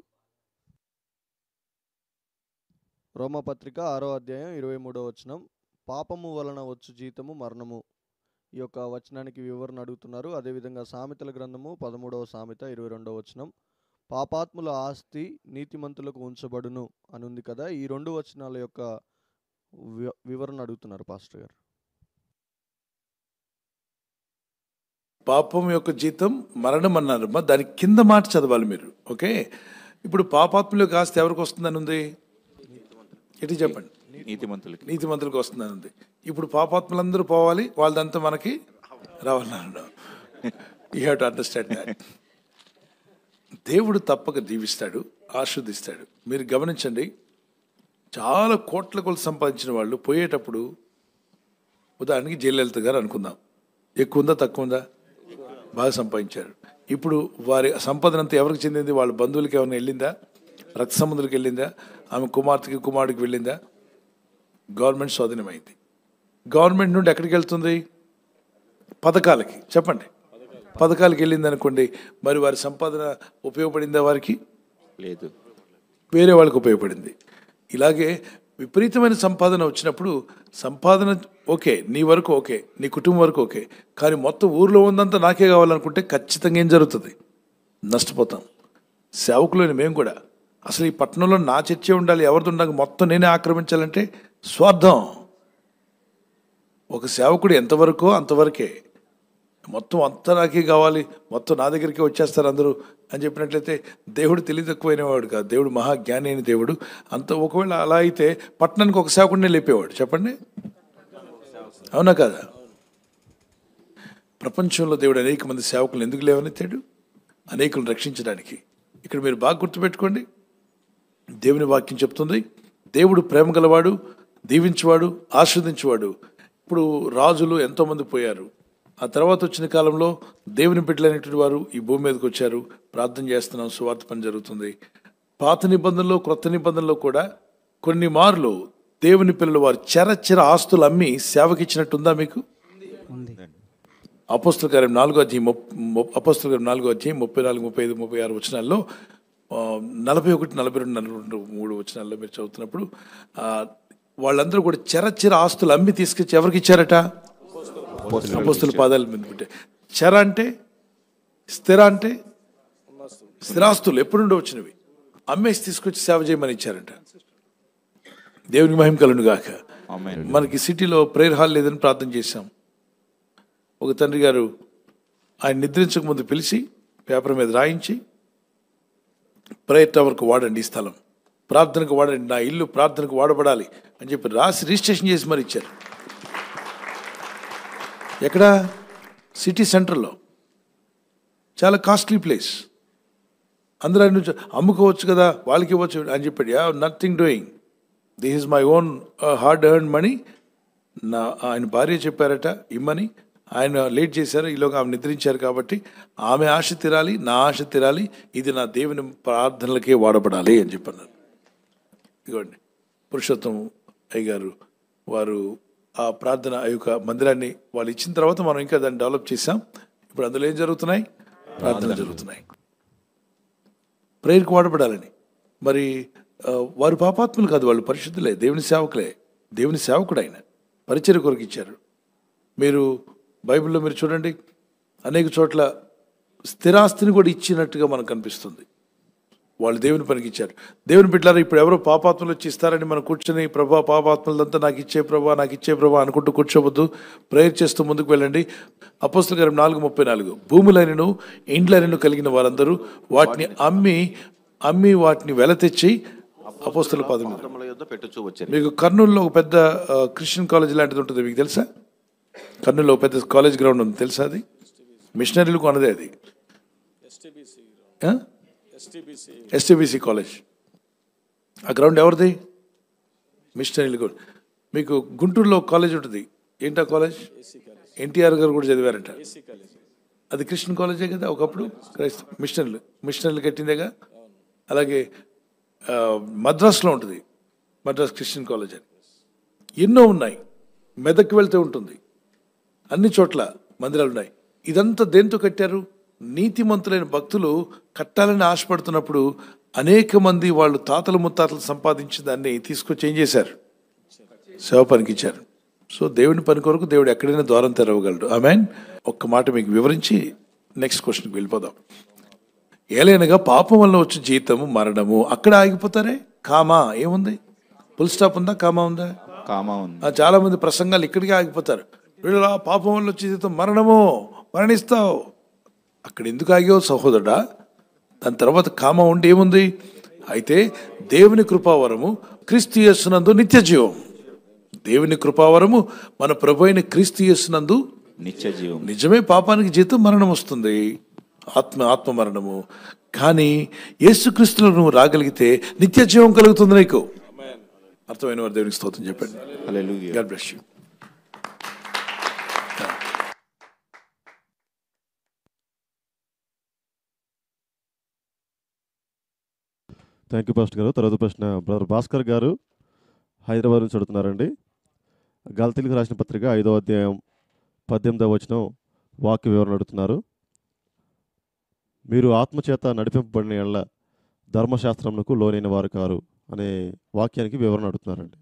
Speaker 5: రోమపత్రిక 6వ అధ్యాయం 23వ వచనం, పాపము వలన వచ్చు జీతము మరణము. ఈ యొక్క వచనానికి వివరణ అడుగుతున్నారు. అదేవిధంగా సామెతల గ్రంథము 13వ సామెత 22వ వచనం, పాపాత్ముల ఆస్తి నీతిమంతులకు ఉంచబడును అని ఉంది కదా. ఈ 2 వచనాల యొక్క వివరణ అడుగుతున్నారు పాస్టర్ గారు.
Speaker 2: పాపం యొక్క జీతం మరణం అన్నారమ్మా. దాని కింద మాట చదవాలి మీరు. ఓకే, ఇప్పుడు పాపాత్ముల యొక్క ఆస్తి ఎవరికి వస్తుందని ఉంది? ఎటు చెప్పండి? నీతిమంతులకు వస్తుందని ఉంది. ఇప్పుడు పాపాత్ములందరూ పోవాలి, వాళ్ళదంతా మనకి రావాలన్నాడు. You have to understand that. దేవుడు తప్పక దీవిస్తాడు, ఆశీర్వదిస్తాడు. మీరు గమనించండి, చాలా కోట్ల కొలు సంపాదించిన వాళ్ళు పోయేటప్పుడు, ఉదాహరణకి జయలలిత గారు అనుకుందాం, ఎక్కువ ఉందా తక్కువ ఉందా? బాగా సంపాదించారు. ఇప్పుడు వారి సంపదన అంతా ఎవరికి చెందింది? వాళ్ళ బంధువులకి ఏమైనా వెళ్ళిందా? రక్త సంబంధులకు వెళ్ళిందా? ఆమె కుమార్తెకి కుమారుడికి వెళ్ళిందా? గవర్నమెంట్ స్వాధీనమైంది. గవర్నమెంట్ నుండి ఎక్కడికి వెళ్తుంది? పథకాలకి. చెప్పండి, పథకాలకి వెళ్ళింది అనుకోండి. మరి వారి సంపాదన ఉపయోగపడిందా? వారికి
Speaker 3: లేదు,
Speaker 2: వేరే వాళ్ళకి ఉపయోగపడింది. ఇలాగే విపరీతమైన సంపాదన వచ్చినప్పుడు, సంపాదన ఓకే, నీ వరకు ఓకే, నీ కుటుంబం వరకు ఓకే, కానీ మొత్తం ఊర్లో ఉందంతా నాకే కావాలనుకుంటే ఖచ్చితంగా ఏం జరుగుతుంది? నష్టపోతాం. సేవకులని మేము కూడా అసలు ఈ పట్టణంలో నా చర్చే ఉండాలి, ఎవరిది ఉండాలి, మొత్తం నేనే ఆక్రమించాలంటే స్వార్థం. ఒక సేవకుడు ఎంతవరకో అంతవరకే, మొత్తం అంతా నాకే కావాలి, మొత్తం నా దగ్గరికి వచ్చేస్తారు అందరూ అని చెప్పినట్లయితే దేవుడు తెలివి తక్కువైనవాడు కాదు. దేవుడు మహాజ్ఞాని అయిన దేవుడు. అంత ఒకవేళ అలా అయితే పట్టణానికి ఒక సేవకుడినే లేపేవాడు. చెప్పండి, అవునా కదా? ప్రపంచంలో దేవుడు అనేక మంది సేవకులను ఎందుకు లేవనెత్తాడు? అనేకులను రక్షించడానికి. ఇక్కడ మీరు బాగా గుర్తుపెట్టుకోండి, దేవుని వాక్యం చెప్తుంది, దేవుడు ప్రేమ గలవాడు, దీవించేవాడు, ఆస్వాదించేవాడు. ఇప్పుడు రాజులు ఎంతోమంది పోయారు. ఆ తర్వాత వచ్చిన కాలంలో దేవుని బిడ్డలైనటువంటి వారు ఈ భూమి మీదకి వచ్చారు. ప్రార్థన చేస్తున్నాం, సువార్త పని జరుగుతుంది. పాత నిబంధనలో క్రొత్త నిబంధనలో కూడా కొన్ని మార్లు దేవుని పిల్లలు వారు చెర ఆస్తులు అమ్మి సేవకి ఇచ్చినట్టుందా మీకు? అపోస్తల కార్యం 4వ అధ్యాయం 34, 35, 36 వచనాల్లో 41, 42, 43 వచనాల్లో మీరు చదువుతున్నప్పుడు వాళ్ళందరూ కూడా చెర ఆస్తులు అమ్మి తీసుకొచ్చి ఎవరికి ఇచ్చారట? అపోస్తల పాదాల మీద పెట్టారు. చెర అంటే స్థిర అంటే స్థిరాస్తులు ఎప్పుడు నుండి వచ్చినవి అమ్మేసి తీసుకొచ్చి సేవ చేయమని ఇచ్చారంట. దేవునికి మహిమ కలుగును గాక. మనకి సిటీలో ప్రేయర్ హాల్ లేదని ప్రార్థన చేశాం. ఒక తండ్రి గారు ఆయన నిద్రించక ముందు పిలిచి పేపర్ మీద రాయించి, ప్రేయర్ టవర్కు వాడండి, ఈ స్థలం ప్రార్థనకు వాడండి, నా ఇల్లు ప్రార్థనకు వాడబడాలి అని చెప్పి రాసి రిజిస్ట్రేషన్ చేసి మరి ఇచ్చారు. ఎక్కడ? సిటీ సెంటర్లో. చాలా కాస్ట్లీ ప్లేస్. అందరూ ఆయన నుంచి అమ్ముకోవచ్చు కదా, వాళ్ళకి ఇవ్వచ్చు అని చెప్పాడు. Nothing doing, this is my own hard earn money. ఆయన భార్య చెప్పారట ఇమ్మని, ఆయన లేట్ చేశారు, ఈలోగా ఆమె నిద్రించారు కాబట్టి ఆమె ఆశ తీరాలి, నా ఆశ తీరాలి, ఇది నా దేవుని ప్రార్థనలకే వాడబడాలి అని చెప్పన్నారు. ఇదిగోండి, పురుషోత్తం అయ్య గారు వారు ఆ ప్రార్థన ఆ యొక్క మందిరాన్ని వాళ్ళు ఇచ్చిన తర్వాత మనం ఇంకా దాన్ని డెవలప్ చేసాం. ఇప్పుడు అందులో ఏం జరుగుతున్నాయి? ప్రార్థన జరుగుతున్నాయి, ప్రేయర్కి వాడబడాలని. మరి వారు పాపాత్ములు కాదు, వాళ్ళు పరిశుద్ధులే, దేవుని సేవకులే. దేవుని సేవకుడు ఆయన పరిచర్య కొరకు ఇచ్చారు. మీరు బైబిల్లో మీరు చూడండి, అనేక చోట్ల స్థిరాస్తిని కూడా ఇచ్చినట్టుగా మనకు కనిపిస్తుంది. వాళ్ళు దేవుని పనికి ఇచ్చారు. దేవుని బిడ్డలారా, ఇప్పుడు ఎవరో పాపాత్మలు వచ్చి ఇస్తారని మనం కూర్చొని ప్రభా పాపాత్మలంతా నాకు ఇచ్చే ప్రభా అనుకుంటూ కూర్చోవద్దు. ప్రేయర్ చేస్తూ ముందుకు వెళ్ళండి. అపోస్తలుల కార్యం 4:34 భూములైనను ఇండ్లైనను కలిగిన వారందరూ వాటిని అమ్మి వాటిని వెల తెచ్చి అపోస్తలుల పాదముల
Speaker 4: పాదముల యొద్ద పెట్టుచూ వచ్చారు.
Speaker 2: మీకు కర్నూలులో ఒక పెద్ద క్రిస్టియన్ కాలేజ్ లాంటిది ఉంటుంది, మీకు తెలుసా? కర్నూలులో ఒక పెద్ద కాలేజ్ గ్రౌండ్ ఉంది, తెలుసా? అది మిషనరీలకు అన్నదే. అది ఎస్టీబీసీ కాలేజ్. ఆ గ్రౌండ్ ఎవరిది? మిషనరీలు. మీకు గుంటూరులో ఒక కాలేజ్ ఉంటుంది, ఏంటా కాలేజ్? ఎన్టీఆర్ గారు కూడా చదివారంట. అది క్రిస్టియన్ కాలేజే కదా ఒకప్పుడు. మిషనరీలు కట్టిందేగా. అలాగే మద్రాసులో ఉంటుంది, మద్రాస్ క్రిస్టియన్ కాలేజ్ అని. ఎన్నో ఉన్నాయి. మెదక్కి వెళ్తే ఉంటుంది. అన్ని చోట్ల మందిరాలు ఉన్నాయి. ఇదంతా దేంతో కట్టారు? నీతిమంతులైన భక్తులు కట్టాలని ఆశపడుతున్నప్పుడు అనేక మంది వాళ్ళు తాతలు ముత్తాతలు సంపాదించి దాన్ని తీసుకొచ్చి ఏం చేశారు? సేవ పనికి ఇచ్చారు. సో దేవుని పని కొరకు దేవుడు ఎక్కడైనా ద్వారం తెరవగలడు. ఆమేన్. ఒక్క మాట మీకు వివరించి నెక్స్ట్ క్వశ్చన్కి వెళ్ళిపోదాం. ఏలైనగా పాపం వల్ల వచ్చే జీతము మరణము. అక్కడ ఆగిపోతారే. కామా ఏముంది? ఫుల్ స్టాప్ ఉందా? కామా ఉందా?
Speaker 3: కామా ఉంది.
Speaker 2: చాలా మంది ప్రసంగాలు ఇక్కడికే ఆగిపోతారు. వీళ్ళ పాపం వల్ల వచ్చే జీతం మరణము, మరణిస్తావు. అక్కడ ఎందుకు ఆగావు సహోదరుడా? దాని తర్వాత కామా ఉండి ఏముంది? అయితే దేవుని కృపావరము క్రీస్తు యేసునందు నిత్య జీవం. దేవుని కృపావరము మన ప్రభు అయిన క్రీస్తు యేసునందు
Speaker 3: నిత్య జీవం.
Speaker 2: నిజమే, పాపానికి జీతం మరణం వస్తుంది, ఆత్మ మరణము. కానీ యేసుక్రీస్తులో నువ్వు రాగలిగితే నిత్య జీవం కలుగుతుంది నీకు. అర్థమైన వారు దేవునికి స్తోత్రం చెప్పండి.
Speaker 3: హల్లెలూయా.
Speaker 2: God bless you.
Speaker 6: Thank you pastor గారు. తర్వాత ప్రశ్న బ్రదర్ భాస్కర్ గారు హైదరాబాద్ నుంచి అడుగుతున్నారండి. గల్తీలకు రాసిన పత్రిక 5వ అధ్యాయం 18వ వచనం వాక్య వివరణ అడుగుతున్నారు. మీరు ఆత్మచేత నడిపింపబడిన ఎడల ధర్మశాస్త్రమునకు లోనైన వారు కారు అనే వాక్యానికి వివరణ అడుగుతున్నారండి.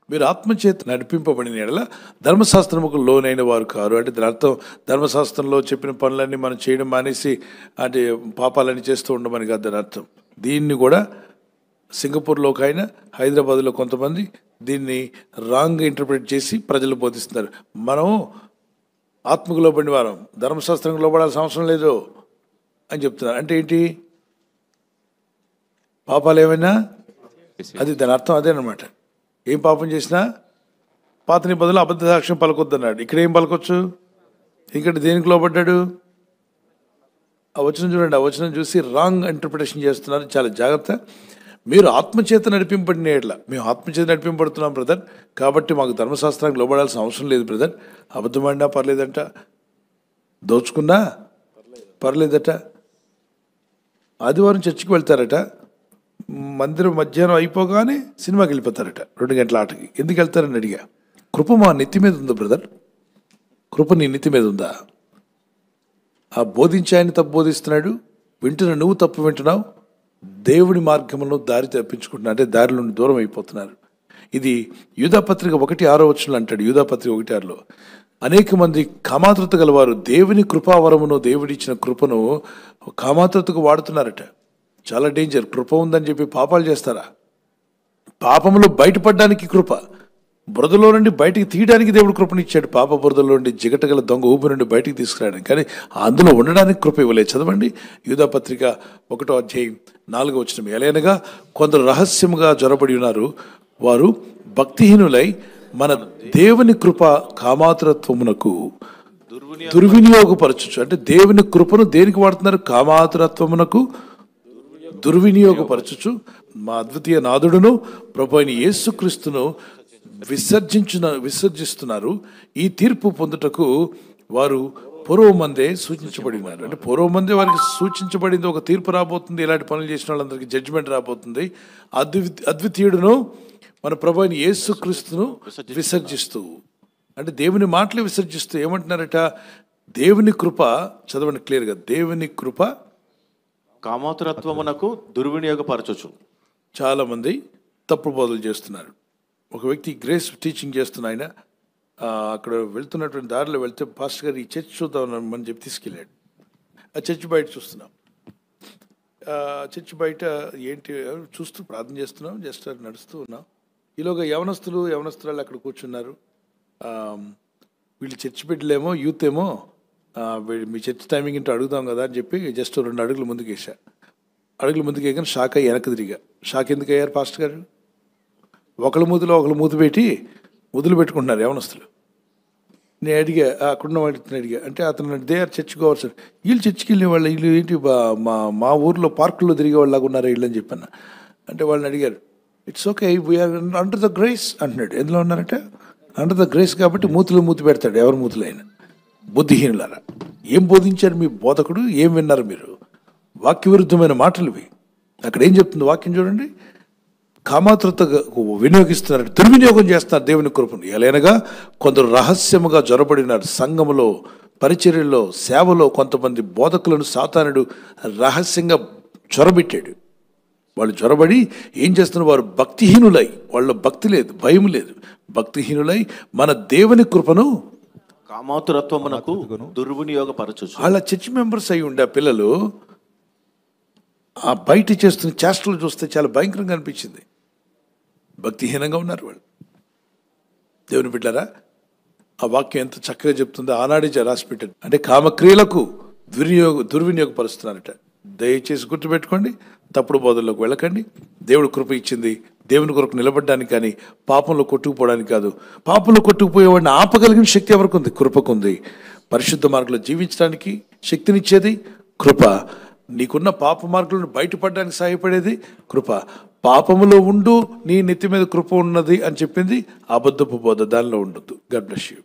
Speaker 2: మీరు ఆత్మచేత నడిపింపబడిన ఎడల ధర్మశాస్త్రముకు లోనైన వారు కారు అంటే దాని అర్థం ధర్మశాస్త్రంలో చెప్పిన పనులన్నీ మనం చేయడం మానేసి అంటే పాపాలన్నీ చేస్తూ ఉండమని కాదు దాని అర్థం. దీన్ని కూడా సింగపూర్లో ఒక ఆయన, హైదరాబాద్లో కొంతమంది దీన్ని రాంగ్ ఇంటర్ప్రిట్ చేసి ప్రజలు బోధిస్తున్నారు. మనం ఆత్మకు లోబడిన వారం, ధర్మశాస్త్రంకు లోబడాల్సిన అవసరం లేదు అని చెప్తున్నారు. అంటే ఏంటి? పాపాలు ఏమైనా అది దాని అర్థం అదేనమాట. ఏం పాపం చేసినా పాత నిబంధనలు అబద్ధ సాక్ష్యం పలకొద్దన్నాడు. ఇక్కడ ఏం పలకొచ్చు? ఇక్కడ దేనికి లోబడ్డాడు? ఆ వచనం చూడండి. ఆ వచనం చూసి రాంగ్ ఇంటర్ప్రిటేషన్ చేస్తున్నారు. చాలా జాగ్రత్త. మీరు ఆత్మచేత నడిపింపబడిన ఎడల, మేము ఆత్మచేత నడిపింపబడుతున్నాం బ్రదర్, కాబట్టి మాకు ధర్మశాస్త్రానికి లోబడాల్సిన అవసరం లేదు బ్రదర్. అబద్ధమైనా పర్లేదంట, దోచుకున్నా పర్లేదట, ఆదివారం చర్చికి వెళ్తారట, మందిరం మధ్యాహ్నం అయిపోగానే సినిమాకి వెళ్ళిపోతారట 2 గంటల ఆటకి. ఎందుకు వెళ్తారని అడిగా. కృప మా నెత్తి మీద ఉందా బ్రదర్? కృప నీ నెత్తి మీద ఉందా? ఆ బోధించే ఆయన తప్పు బోధిస్తున్నాడు, వింటున్న నువ్వు తప్పు వింటున్నావు, దేవుడి మార్గంలో దారి తప్పించుకుంటున్నా అంటే దారిలో దూరం అయిపోతున్నారు. ఇది యూదాపత్రిక 1:6 అంటాడు. యూదాపత్రిక 1:6 అనేక మంది కామాతృత గలవారు దేవుని కృపావరమును, దేవుడిచ్చిన కృపను కామాతృతకు వాడుతున్నారట. చాలా డేంజర్. కృప ఉందని చెప్పి పాపాలు చేస్తారా? పాపంలో బయటపడడానికి కృప, బురదలో నుండి బయటికి తీయడానికి దేవుడు కృపనిచ్చాడు. పాప బురదలో నుండి జిగటగల దొంగ ఊపి నుండి బయటికి తీసుకురావడానికి, కానీ అందులో ఉండడానికి కృప ఇవ్వలేదు. చదవండి యూదాపత్రిక 1వ అధ్యాయం 4వ వచనం. ఎలైనగా కొందరు రహస్యముగా జొరబడి ఉన్నారు, వారు భక్తిహీనులై మన దేవుని కృప కామాతురత్వమునకు దుర్వినియోగపరచు. అంటే దేవుని కృపను దేనికి వాడుతున్నారు? కామాతురత్వమునకు దుర్వినియోగపరచుచు మా అద్వితీయ నాథుడును ప్రభు అయిన యేసుక్రీస్తును విసర్జిస్తున్నారు. ఈ తీర్పు పొందుటకు వారు పూర్వమందే సూచించబడి ఉన్నారు. అంటే పూర్వమందే వారికి సూచించబడింది ఒక తీర్పు రాబోతుంది. ఇలాంటి పనులు చేసిన వాళ్ళందరికీ జడ్జిమెంట్ రాబోతుంది. అద్వితీయుడును మన ప్రభు అయిన యేసుక్రీస్తును విసర్జిస్తూ, అంటే దేవుని మాటలు విసర్జిస్తూ ఏమంటున్నారట? దేవుని కృప, చదవండి క్లియర్గా, దేవుని కృప
Speaker 4: కామాతురత్వమునకు దుర్వినియోగపరచొచ్చు.
Speaker 2: చాలామంది తప్పుడు బోధలు చేస్తున్నారు. ఒక వ్యక్తి గ్రేస్ టీచింగ్ చేస్తున్న ఆయన అక్కడ వెళ్తున్నటువంటి దారిలో వెళ్తే పాస్టర్ గారు ఈ చర్చ్ చూద్దామని చెప్పి తీసుకెళ్ళాడు. ఆ చర్చ్ బయట చూస్తున్నాం. చర్చ్ బయట ఏంటి చూస్తూ ప్రార్థన చేస్తున్నాం, జస్ట్ నడుస్తూ ఉన్నాం. ఈలోగా యవనస్తురాలు అక్కడ కూర్చున్నారు. వీళ్ళు చర్చ్ బిడ్డలేమో, యూత్ ఏమో మీ చర్చ్ టైమింగ్ ఏంటో అడుగుదాం కదా అని చెప్పి జస్ట్ 2 అడుగులు ముందుకు వేసా. అడుగులు ముందుకు వేయగానే షాక్ అయ్యి వెనక్కి తిరిగా. షాక్ ఎందుకు అయ్యారు పాస్టర్ గారు? ఒకళ్ళ మూతి పెట్టి ముదులు పెట్టుకుంటున్నారు యవనస్తులు. నేను అడిగా, అక్కడున్న వాటిని అడిగా, అంటే అతను దే ఆర్ చర్చ్ గోవర్స్. వీళ్ళు చర్చికి వెళ్ళే వాళ్ళు, వీళ్ళు ఏంటి మా ఊర్లో పార్కుల్లో తిరిగే వాళ్ళలాగా ఉన్నారా వీళ్ళు అని చెప్పాను. అంటే వాళ్ళని అడిగారు, it's okay we are under the grace అంటున్నాడు. ఎందులో ఉన్నారంటే అండర్ ద గ్రేస్ కాబట్టి మూతి పెడతాడు ఎవరి మూతులైనా. బుద్ధిహీనులారా, ఏం బోధించారు మీ బోధకుడు? ఏం విన్నారు మీరు? వాక్య విరుద్ధమైన మాటలు ఇవి. అక్కడ ఏం చెప్తుంది వాక్యం చూడండి. కామాతృత వినియోగిస్తున్నారు, దుర్వినియోగం చేస్తున్నారు దేవుని కృపను. ఎలానగా కొందరు రహస్యముగా జొరబడినారు. సంఘములో, పరిచర్యలో, సేవలో కొంతమంది బోధకులను సాతానుడు రహస్యంగా చొరబెట్టాడు. వాళ్ళు చొరబడి ఏం చేస్తున్నారు? వారు భక్తిహీనులై, వాళ్ళ భక్తి లేదు, భయం లేదు, భక్తిహీనులై మన దేవుని కృపను
Speaker 4: కామాతురత్వమునకు దుర్వినియోగపరచు.
Speaker 2: వాళ్ళ చర్చ్ మెంబర్స్ అయి ఉండే పిల్లలు ఆ బయట చేస్తున్న చేష్టలు చూస్తే చాలా భయంకరంగా అనిపించింది. భక్తిహీనంగా ఉన్నారు వాళ్ళు. దేవుని బిడ్డారా, ఆ వాక్యం ఎంత చక్కగా చెప్తుందో ఆనాడే రాసి పెట్టాడు. అంటే కామక్రియలకు దుర్వినియోగపరుస్తున్నారట. దయచేసి గుర్తుపెట్టుకోండి, తప్పుడు బోధల్లోకి వెళ్ళకండి. దేవుడు కృప ఇచ్చింది దేవుని కొరకు నిలబడడానికి కానీ పాపంలో కొట్టుకుపోవడానికి కాదు. పాపంలో కొట్టుకుపోయేవాడిని ఆపగలిగిన శక్తి ఎవరికి ఉంది? కృపకుంది. పరిశుద్ధ మార్గంలో జీవించడానికి శక్తినిచ్చేది కృప. నీకున్న పాప మార్గంలో బయటపడడానికి సహాయపడేది కృప. పాపములో ఉండు, నీ నెత్తి మీద కృప ఉన్నది అని చెప్పింది అబద్ధపు బోధ, దానిలో ఉండొద్దు. God bless you.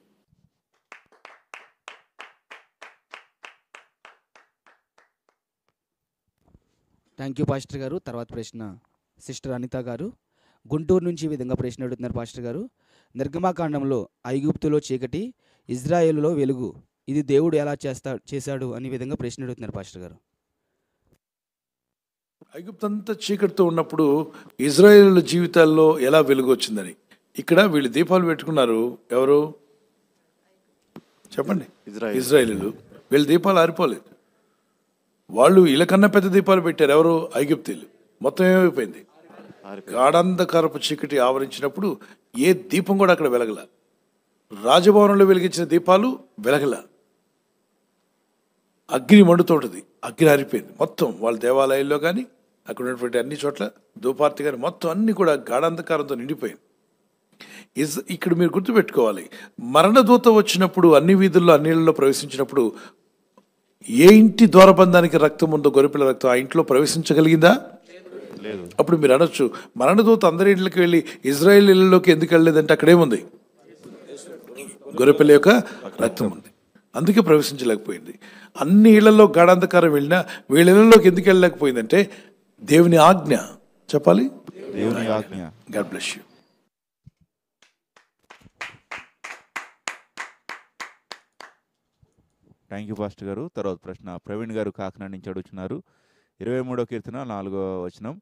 Speaker 1: Thank you pastor గారు. తర్వాత ప్రశ్న సిస్టర్ అనిత గారు గుంటూరు నుంచి ఈ విధంగా ప్రశ్న అడుగుతున్నారు పాస్టర్ గారు. నిర్గమాకాండంలో ఐగుప్తులో చీకటి, ఇజ్రాయేలులో వెలుగు, ఇది దేవుడు ఎలా చేశాడు అని విధంగా ప్రశ్న అడుగుతున్నారు పాస్టర్ గారు.
Speaker 2: ఐగుప్తంతా చీకటితో ఉన్నప్పుడు ఇజ్రాయేలు జీవితాల్లో ఎలా వెలుగు వచ్చిందని. ఇక్కడ వీళ్ళు దీపాలు పెట్టుకున్నారు. ఎవరు చెప్పండి? ఇజ్రాయేలీలు. వీళ్ళ దీపాలు ఆరిపోలేదు. వాళ్ళు ఇళ్ళకన్నా పెద్ద దీపాలు పెట్టారు. ఎవరు? ఐగుప్తీయులు. మొత్తం ఏమైపోయింది? గాఢంధకారపు చీకటి ఆవరించినప్పుడు ఏ దీపం కూడా అక్కడ వెలగల. రాజభవనంలో వెలిగించిన దీపాలు వెలగల. అగ్ని మండుతోంటుంది, అగ్ని ఆరిపోయింది మొత్తం. వాళ్ళ దేవాలయాల్లో కానీ అక్కడ ఉన్నటువంటి అన్ని చోట్ల ధూపార్తి కానీ మొత్తం అన్ని కూడా గాఢంధకారంతో నిండిపోయింది. ఇక్కడ మీరు గుర్తుపెట్టుకోవాలి, మరణదూత వచ్చినప్పుడు అన్ని వీధుల్లో అన్నిళ్ళలో ప్రవేశించినప్పుడు ఏ ఇంటి ద్వారబంధానికి రక్తం ఉందో, గొర్రెపిల్ల రక్తం, ఆ ఇంట్లో ప్రవేశించగలిగిందా? లేదు. అప్పుడు మీరు అనొచ్చు, మరణదూత అందరి ఇంట్లోకి వెళ్ళి ఇజ్రాయేల్ ఇళ్ళలోకి ఎందుకు వెళ్ళలేదంటే అక్కడేముంది? గొర్రెపిల్ల యొక్క రక్తం ఉంది, అందుకే ప్రవేశించలేకపోయింది. అన్ని ఇళ్లలో గాఢాంధకారం వెళ్ళినా వీళ్ళ ఇళ్లలోకి ఎందుకు వెళ్ళలేకపోయిందంటే దేవుని ఆజ్ఞ. చెప్పాలి,
Speaker 3: దేవుని ఆజ్ఞ.
Speaker 2: God bless you.
Speaker 3: Thank you pastor గారు. తర్వాత ప్రశ్న ప్రవీణ్ గారు కాకినాడ నుంచి అడుగుతున్నారు. 23వ కీర్తన 4వ వచనం,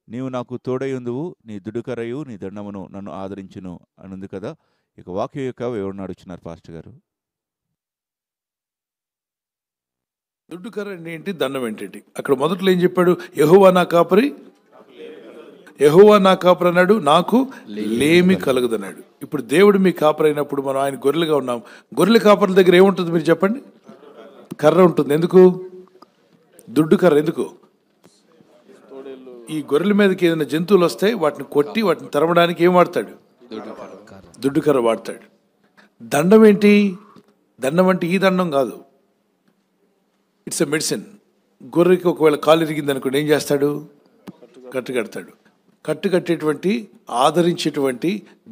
Speaker 3: నీవు నాకు తోడయుందువు, నీ దుడుకరయు నీ దండమును నన్ను ఆదరించును అని ఉంది కదా. ఇక వాక్యం యొక్క వివరణ అడుగుతున్నారు పాస్టర్ గారు.
Speaker 2: దుడ్డుకర్ర ఏంటి, దండం ఏంటి? అక్కడ మొదట్లో ఏం చెప్పాడు? యెహోవా నా కాపరి, యెహోవా నా కాపరి అన్నాడు, నాకు లేమి కలగదన్నాడు. ఇప్పుడు దేవుడు మీ కాపరి అయినప్పుడు మనం ఆయన గొర్రెలుగా ఉన్నాం. గొర్రెల కాపర్ల దగ్గర ఏముంటుంది మీరు చెప్పండి? కర్ర ఉంటుంది. ఎందుకు? దుడ్డు కర్ర. ఎందుకు? ఈ గొర్రెల మీదకి ఏదైనా జంతువులు వస్తే వాటిని కొట్టి వాటిని తరమడానికి ఏం వాడతాడు? దుడ్డు కర్ర వాడతాడు. దండం ఏంటి? దండం అంటే ఈ దండం కాదు, ఇట్స్ ఎ మెడిసిన్. గొర్రెకి ఒకవేళ కాలు ఇరిగింది అనుకోండి, ఏం చేస్తాడు? కట్టు కడతాడు. కట్టు కట్టేటువంటి, ఆదరించేటువంటి,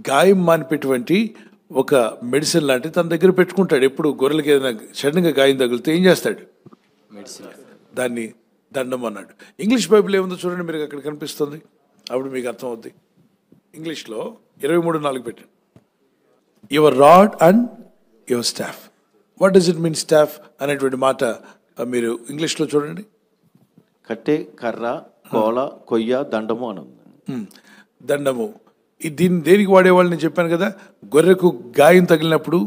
Speaker 2: గాయం మానిపేటువంటి ఒక మెడిసిన్ లాంటిది తన దగ్గర పెట్టుకుంటాడు. ఎప్పుడు గొర్రెలకి ఏదైనా సడన్గా గాయం తగిలితే ఏం చేస్తాడు? దాన్ని దండం అన్నాడు. ఇంగ్లీష్ బైబిల్ ఏముందో చూడండి, మీరు అక్కడ కనిపిస్తుంది, అప్పుడు మీకు అర్థమవుద్ది. ఇంగ్లీష్లో 23:4 పెట్టండి. Your rod and your staff. What does it mean staff అనేటువంటి మాట మీరు ఇంగ్లీష్లో చూడండి.
Speaker 4: కట్టె, కర్ర, కోల, కొయ్య, దండము అని ఉంది.
Speaker 2: దండము. దీన్ని దేనికి వాడేవాళ్ళు నేను చెప్పాను కదా, గొర్రెకు గాయం తగిలినప్పుడు,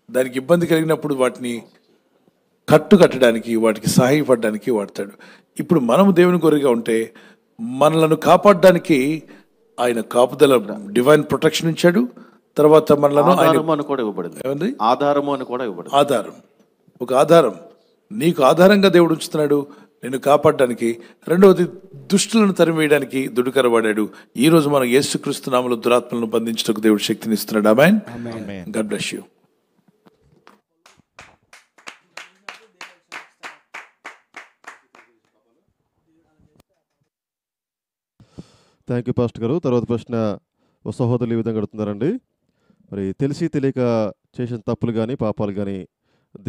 Speaker 2: దానికి ఇబ్బంది కలిగినప్పుడు వాటిని కట్టడానికి, వాటికి సహాయపడడానికి వాడతాడు. ఇప్పుడు మనము దేవుని గొర్రెగా ఉంటే మనలను కాపాడడానికి ఆయన కాపుదల, డివైన్ ప్రొటెక్షన్ ఇచ్చాడు. తర్వాత మనలను
Speaker 4: ఆధారము అని కూడా ఇవ్వబడింది.
Speaker 2: ఏమండి?
Speaker 4: ఆధారము అని కూడా ఇవ్వబడింది.
Speaker 2: ఆధారం, ఒక ఆధారం నీకు ఆధారంగా దేవుడు ఉంచుతున్నాడు నేను కాపాడడానికి. రెండవది, దుష్టులను తరివేయడానికి దుడుకర వాడాడు. ఈ రోజు మనం యేసుక్రీస్తు నామములో దురాత్మలను బంధించడానికి దేవుడు శక్తిని ఇస్తున్నాడు. ఆమేన్. God bless you.
Speaker 6: Thank you pastor గారు. తర్వాత ప్రశ్న ఓ సహోదరులు ఈ విధంగా అడుగుతున్నారండి. మరి తెలిసి తెలియక చేసిన తప్పులు కానీ పాపాలు కానీ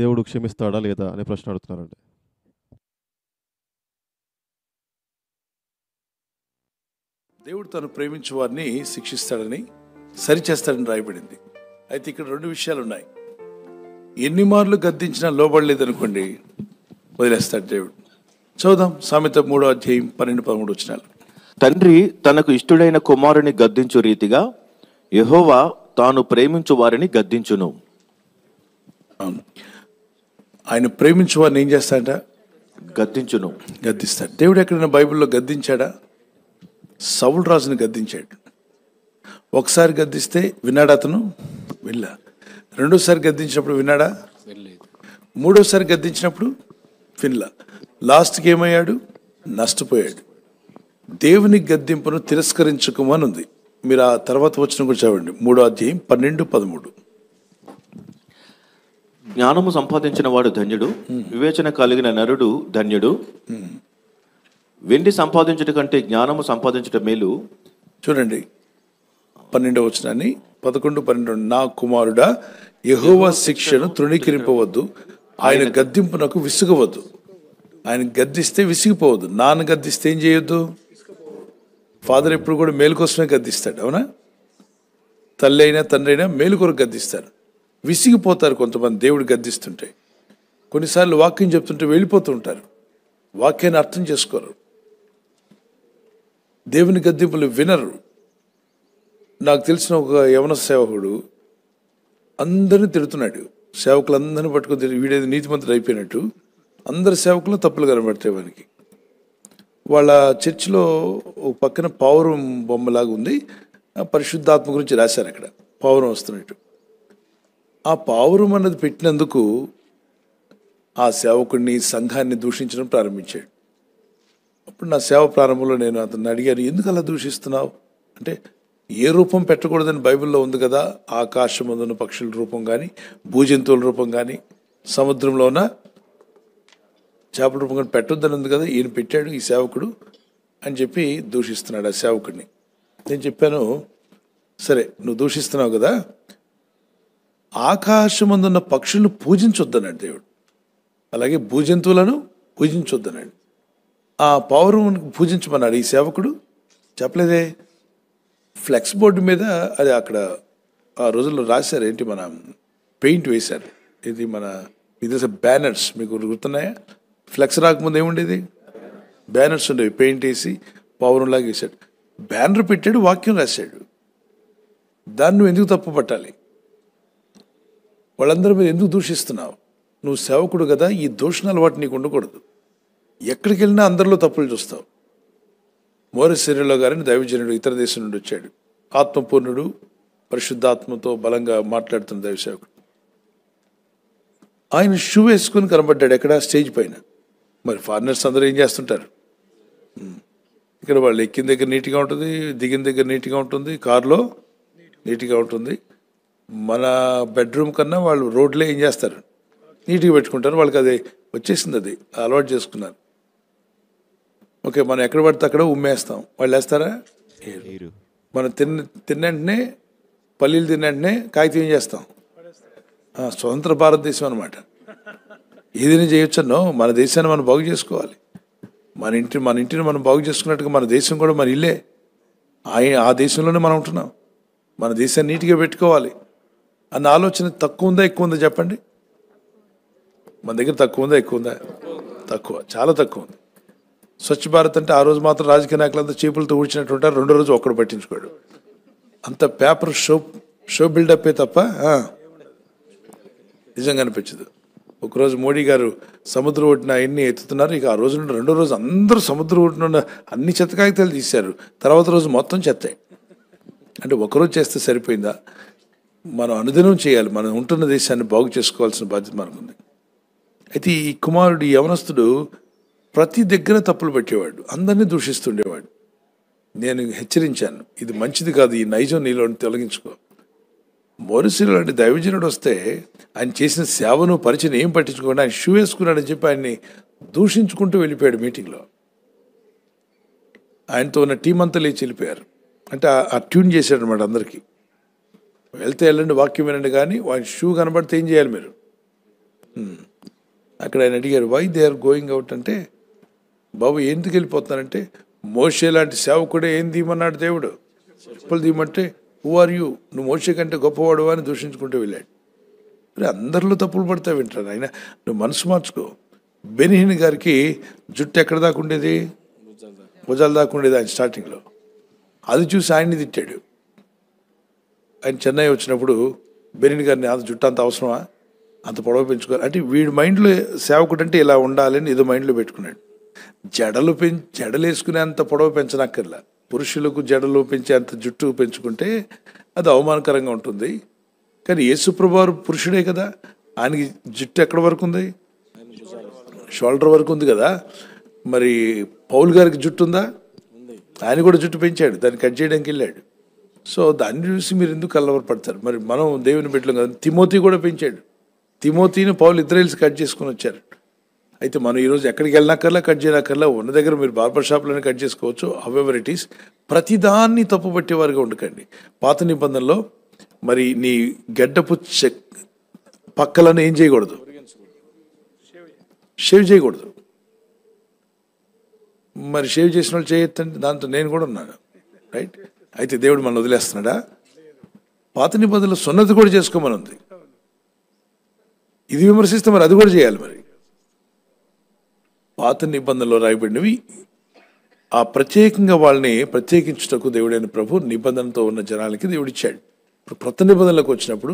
Speaker 6: దేవుడు క్షమిస్తాడా లేదా అనే ప్రశ్న అడుగుతున్నారండి.
Speaker 2: దేవుడు తను ప్రేమించే వారిని శిక్షిస్తాడని, సరిచేస్తాడని రాయబడింది. అయితే ఇక్కడ రెండు విషయాలు ఉన్నాయి. ఎన్ని మార్లు గద్దించినా లోబడలేదనుకోండి, వదిలేస్తాడు దేవుడు. చదువుదాం సామెత 3వ అధ్యాయం 12-13 వచనాలు.
Speaker 4: తండ్రి తనకు ఇష్టుడైన కుమారుని గద్దించు రీతిగా యెహోవా తాను ప్రేమించు వారిని గద్దించును.
Speaker 2: అవును, ఆయన ప్రేమించే వారిని ఏం చేస్తాడ?
Speaker 4: గద్దించును,
Speaker 2: గద్దిస్తాడు. దేవుడు ఎక్కడైనా బైబిల్లో గద్దించాడా? సౌలు రాజుని గద్దించాడు. ఒకసారి గద్దిస్తే విన్నాడు అతను? వినలా. రెండోసారి గద్దించినప్పుడు విన్నాడా? మూడోసారి గద్దించినప్పుడు వినలా. లాస్ట్కి ఏమయ్యాడు? నష్టపోయాడు. దేవుని గద్దింపును తిరస్కరించుకోమని ఉంది. మీరు ఆ తర్వాత వచ్చిన కూడా చదవండి, 3వ అధ్యాయం 12-13.
Speaker 4: జ్ఞానము సంపాదించిన వాడు ధన్యుడు, వివేచన కలిగిన నరుడు ధన్యుడు. వెండి సంపాదించుట కంటే జ్ఞానము సంపాదించుట మేలు.
Speaker 2: చూడండి 12వ వచనాన్ని, 11-12. నా కుమారుడా, యెహోవా శిక్షను తృణీకరింపవద్దు, ఆయన గద్దింపునకు విసుగవద్దు. ఆయన గద్దిస్తే విసిగిపోవద్దు. నాన్న గద్దిస్తే ఏం చేయొద్దు? ఫాదర్ ఎప్పుడు కూడా మేలు కోసమే గద్దిస్తాడు, అవునా? తల్లి అయినా తండ్రి అయినా మేలు కొరకు గద్దిస్తారు. విసిగిపోతారు కొంతమంది దేవుడు గద్దిస్తుంటే. కొన్నిసార్లు వాక్యం చెప్తుంటే వెళ్ళిపోతూ ఉంటారు, వాక్యాన్ని అర్థం చేసుకోరు, దేవుని గద్దింపులు వినరు. నాకు తెలిసిన ఒక యవన సేవకుడు అందరిని తిడుతున్నాడు. సేవకులందరినీ పట్టుకొని వీడేది నీతిమంతుడు అయిపోయినట్టు అందరి సేవకులు తప్పులు కనబడతాయి వానికి. వాళ్ళ చర్చిలో ఒక పక్కన పావురం బొమ్మలాగా ఉంది, పరిశుద్ధాత్మ గురించి రాశారు అక్కడ, పావురం వస్తున్నట్టు. ఆ పావురం అన్నది పెట్టినందుకు ఆ సేవకుడిని, సంఘాన్ని దూషించడం ప్రారంభించాడు. అప్పుడు నా సేవ ప్రారంభంలో నేను అతన్ని అడిగాను, ఎందుకు అలా దూషిస్తున్నావు అంటే, ఏ రూపం పెట్టకూడదని బైబిల్లో ఉంది కదా, ఆకాశమందున్న పక్షుల రూపం కానీ, భూజంతువుల రూపం కానీ, సముద్రంలో ఉన్న చేపల రూపం కానీ పెట్టొద్దని ఉంది కదా, ఈయన పెట్టాడు ఈ సేవకుడు అని చెప్పి దూషిస్తున్నాడు ఆ సేవకుడిని. నేను చెప్పాను, సరే నువ్వు దూషిస్తున్నావు కదా, ఆకాశమందున్న పక్షులను పూజించొద్దన్నాడు దేవుడు, అలాగే భూజంతువులను పూజించొద్దన్నాడు. ఆ పౌరం పూజించమన్నాడు ఈ సేవకుడు, చెప్పలేదే. ఫ్లెక్స్ బోర్డు మీద అది అక్కడ ఆ రోజుల్లో రాశారు, ఏంటి మన పెయింట్ వేశారు, ఇది మన ఇది బ్యానర్స్, మీకు గుర్తున్నాయా? ఫ్లెక్స్ రాకముందు ఏముండేది? బ్యానర్స్ ఉండేవి, పెయింట్ వేసి పౌరంలాగా వేశాడు. బ్యానర్ పెట్టాడు, వాక్యం రాశాడు. దాన్ని నువ్వు ఎందుకు తప్పు పట్టాలి? వాళ్ళందరి మీద ఎందుకు దూషిస్తున్నావు? నువ్వు సేవకుడు కదా, ఈ దూషణ అలవాటు నీకు ఉండకూడదు. ఎక్కడికి వెళ్ళినా అందరిలో తప్పులు చూస్తావు. మోరిస్ సిరిలో గారిని దైవజనుడు ఇతర దేశం నుండి వచ్చాడు, ఆత్మపూర్ణుడు, పరిశుద్ధాత్మతో బలంగా మాట్లాడుతున్న దైవ సేవకుడు. ఆయన షూ వేసుకుని కనబడ్డాడు ఎక్కడ? స్టేజ్ పైన. మరి ఫారినర్స్ అందరూ ఏం చేస్తుంటారు? ఇక్కడ వాళ్ళు ఎక్కిన దగ్గర నీట్గా ఉంటుంది, దిగిన దగ్గర నీట్గా ఉంటుంది, కారులో నీట్గా ఉంటుంది. మన బెడ్రూమ్ కన్నా వాళ్ళు రోడ్లే ఏం చేస్తారు? నీట్గా పెట్టుకుంటారు. వాళ్ళకి అది వచ్చేసింది, అది అలవాటు చేసుకున్నారు. ఓకే, మనం ఎక్కడ పడితే అక్కడ ఉమ్మేస్తాం, వాళ్ళు వేస్తారా? మనం తిన్న వెంటనే, పల్లీలు తిన్న వెంటనే కాగితం ఏం చేస్తాం? స్వతంత్ర భారతదేశం అనమాట. ఏదైనా చేయొచ్చన్నో, మన దేశాన్ని మనం బాగు చేసుకోవాలి. మన ఇంటిని మనం బాగు చేసుకున్నట్టుగా మన దేశం కూడా మన ఇల్లే. ఆ దేశంలోనే మనం ఉంటున్నాం. మన దేశాన్ని నీట్గా పెట్టుకోవాలి అన్న ఆలోచన తక్కువ ఉందా ఎక్కువ ఉందా చెప్పండి? మన దగ్గర తక్కువ ఉందా ఎక్కువ ఉందా? తక్కువ, చాలా తక్కువ ఉంది. స్వచ్ఛ భారత్ అంటే ఆ రోజు మాత్రం రాజకీయ నాయకులంతా చీపులతో ఊడ్చినట్టు ఉంటారు, రెండో రోజు ఒక్కడు పట్టించుకోడు. అంత పేపర్ షో బిల్డప్పే తప్ప నిజంగా అనిపించదు. ఒకరోజు మోడీ గారు సముద్రం ఒడ్డున ఎన్ని ఎత్తుతున్నారు. ఇక ఆ రోజు నుండి రెండో రోజు అందరూ సముద్రం ఒడ్డున అన్ని చెత్త కాగితాలు తీశారు. తర్వాత రోజు మొత్తం చెత్తే. అంటే ఒకరోజు చేస్తే సరిపోయిందా? మనం అనుదినం చేయాలి. మనం ఉంటున్న దేశాన్ని బాగు చేసుకోవాల్సిన బాధ్యత మనకుంది. అయితే ఈ కుమారుడు, ఈ యవనస్తుడు ప్రతి దగ్గర తప్పులు పెట్టేవాడు, అందరినీ దూషిస్తుండేవాడు. నేను హెచ్చరించాను, ఇది మంచిది కాదు, ఈ నైజం నీలో తొలగించుకో. మోరిసిలో లాంటి దైవజనుడు వస్తే ఆయన చేసిన సేవను పరిచయం ఏం పట్టించుకోండి, ఆయన షూ వేసుకున్నాడని చెప్పి ఆయన్ని దూషించుకుంటూ వెళ్ళిపోయాడు మీటింగ్లో. ఆయనతో ఉన్న టీం అంతా లేచి వెళ్ళిపోయారు. అంటే ఆ ట్యూన్ చేశాడు అనమాట అందరికీ. వెళ్తే వెళ్ళండి, వాక్యం వినండి, కానీ ఆయన షూ కనబడితే ఏం చేయాలి మీరు? అక్కడ ఆయన అడిగారు, why they are going out అంటే, బాబు ఎందుకు వెళ్ళిపోతున్నారంటే, మోషే లాంటి సేవకుడే ఏం తీయమన్నాడు దేవుడు, చెప్పులు తీయమంటే హూ ఆర్ యూ, నువ్వు మోషే కంటే గొప్పవాడు అని దూషించుకుంటూ వెళ్ళాడు. మరి అందరిలో తప్పులు పడతా వింటారు. ఆయన నువ్వు మనసు మార్చుకో. బెనిహిన్ గారికి జుట్టు ఎక్కడ దాకా ఉండేది? భుజాల దాకా ఉండేది ఆయన స్టార్టింగ్లో. అది చూసి ఆయన్ని తిట్టాడు. ఆయన చెన్నై వచ్చినప్పుడు బెనిహిన్ గారిని, అంత జుట్టు అంత అవసరమా, అంత పొడవు పెంచుకోవాలి అంటే, వీడి మైండ్లో సేవకుడు అంటే ఇలా ఉండాలని ఏదో మైండ్లో పెట్టుకున్నాడు. జడలు వేసుకునే అంత పొడవు పెంచనక్కర్లా. పురుషులకు జడలు పెంచే అంత జుట్టు పెంచుకుంటే అది అవమానకరంగా ఉంటుంది. కానీ యేసుప్రభువారు పురుషుడే కదా, ఆయనకి జుట్టు ఎక్కడి వరకు ఉంది? షోల్డర్ వరకు ఉంది కదా. మరి పౌల్ గారికి జుట్టు ఉందా? ఆయన కూడా జుట్టు పెంచాడు, దాన్ని కట్ చేయడానికి వెళ్ళాడు. సో దాన్ని చూసి మీరు ఎందుకు కలవరపడతారు? మరి మనం దేవుని బిడ్డలం కదా. తిమోతి కూడా పెంచాడు. తిమోతిని పౌలు ఇద్దరు కట్ చేసుకొని వచ్చారు. అయితే మనం ఈరోజు ఎక్కడికి వెళ్ళినాకర్లా కట్ చేయనక్కర్లా, ఉన్న దగ్గర మీరు బార్బర్ షాప్లోనే కట్ చేసుకోవచ్చు. హౌఎవర్ ఇట్ ఈస్, ప్రతిదాన్ని తప్పు పట్టేవారుగా ఉండకండి. పాత నిబంధనలో మరి నీ గడ్డపు పక్కలను ఏం చేయకూడదు? షేవ్ చేయకూడదు. మరి షేవ్ చేసిన వాళ్ళు చేయొద్దండి, దాంతో నేను కూడా ఉన్నాను, రైట్? అయితే దేవుడు మనల్ని వదిలేస్తున్నాడా? పాత నిబంధనలు సున్నతి కూడా చేసుకోమని ఉంది. ఇది విమర్శిస్తే మరి అది కూడా చేయాలి. మరి పాత నిబంధనలో రాయబడినవి ఆ ప్రత్యేకంగా వాళ్ళని ప్రత్యేకించుటకు దేవుడైన ప్రభు నిబంధనతో ఉన్న జనాలకి దేవుడిచ్చాడు. ఇప్పుడు కొత్త నిబంధనలకు వచ్చినప్పుడు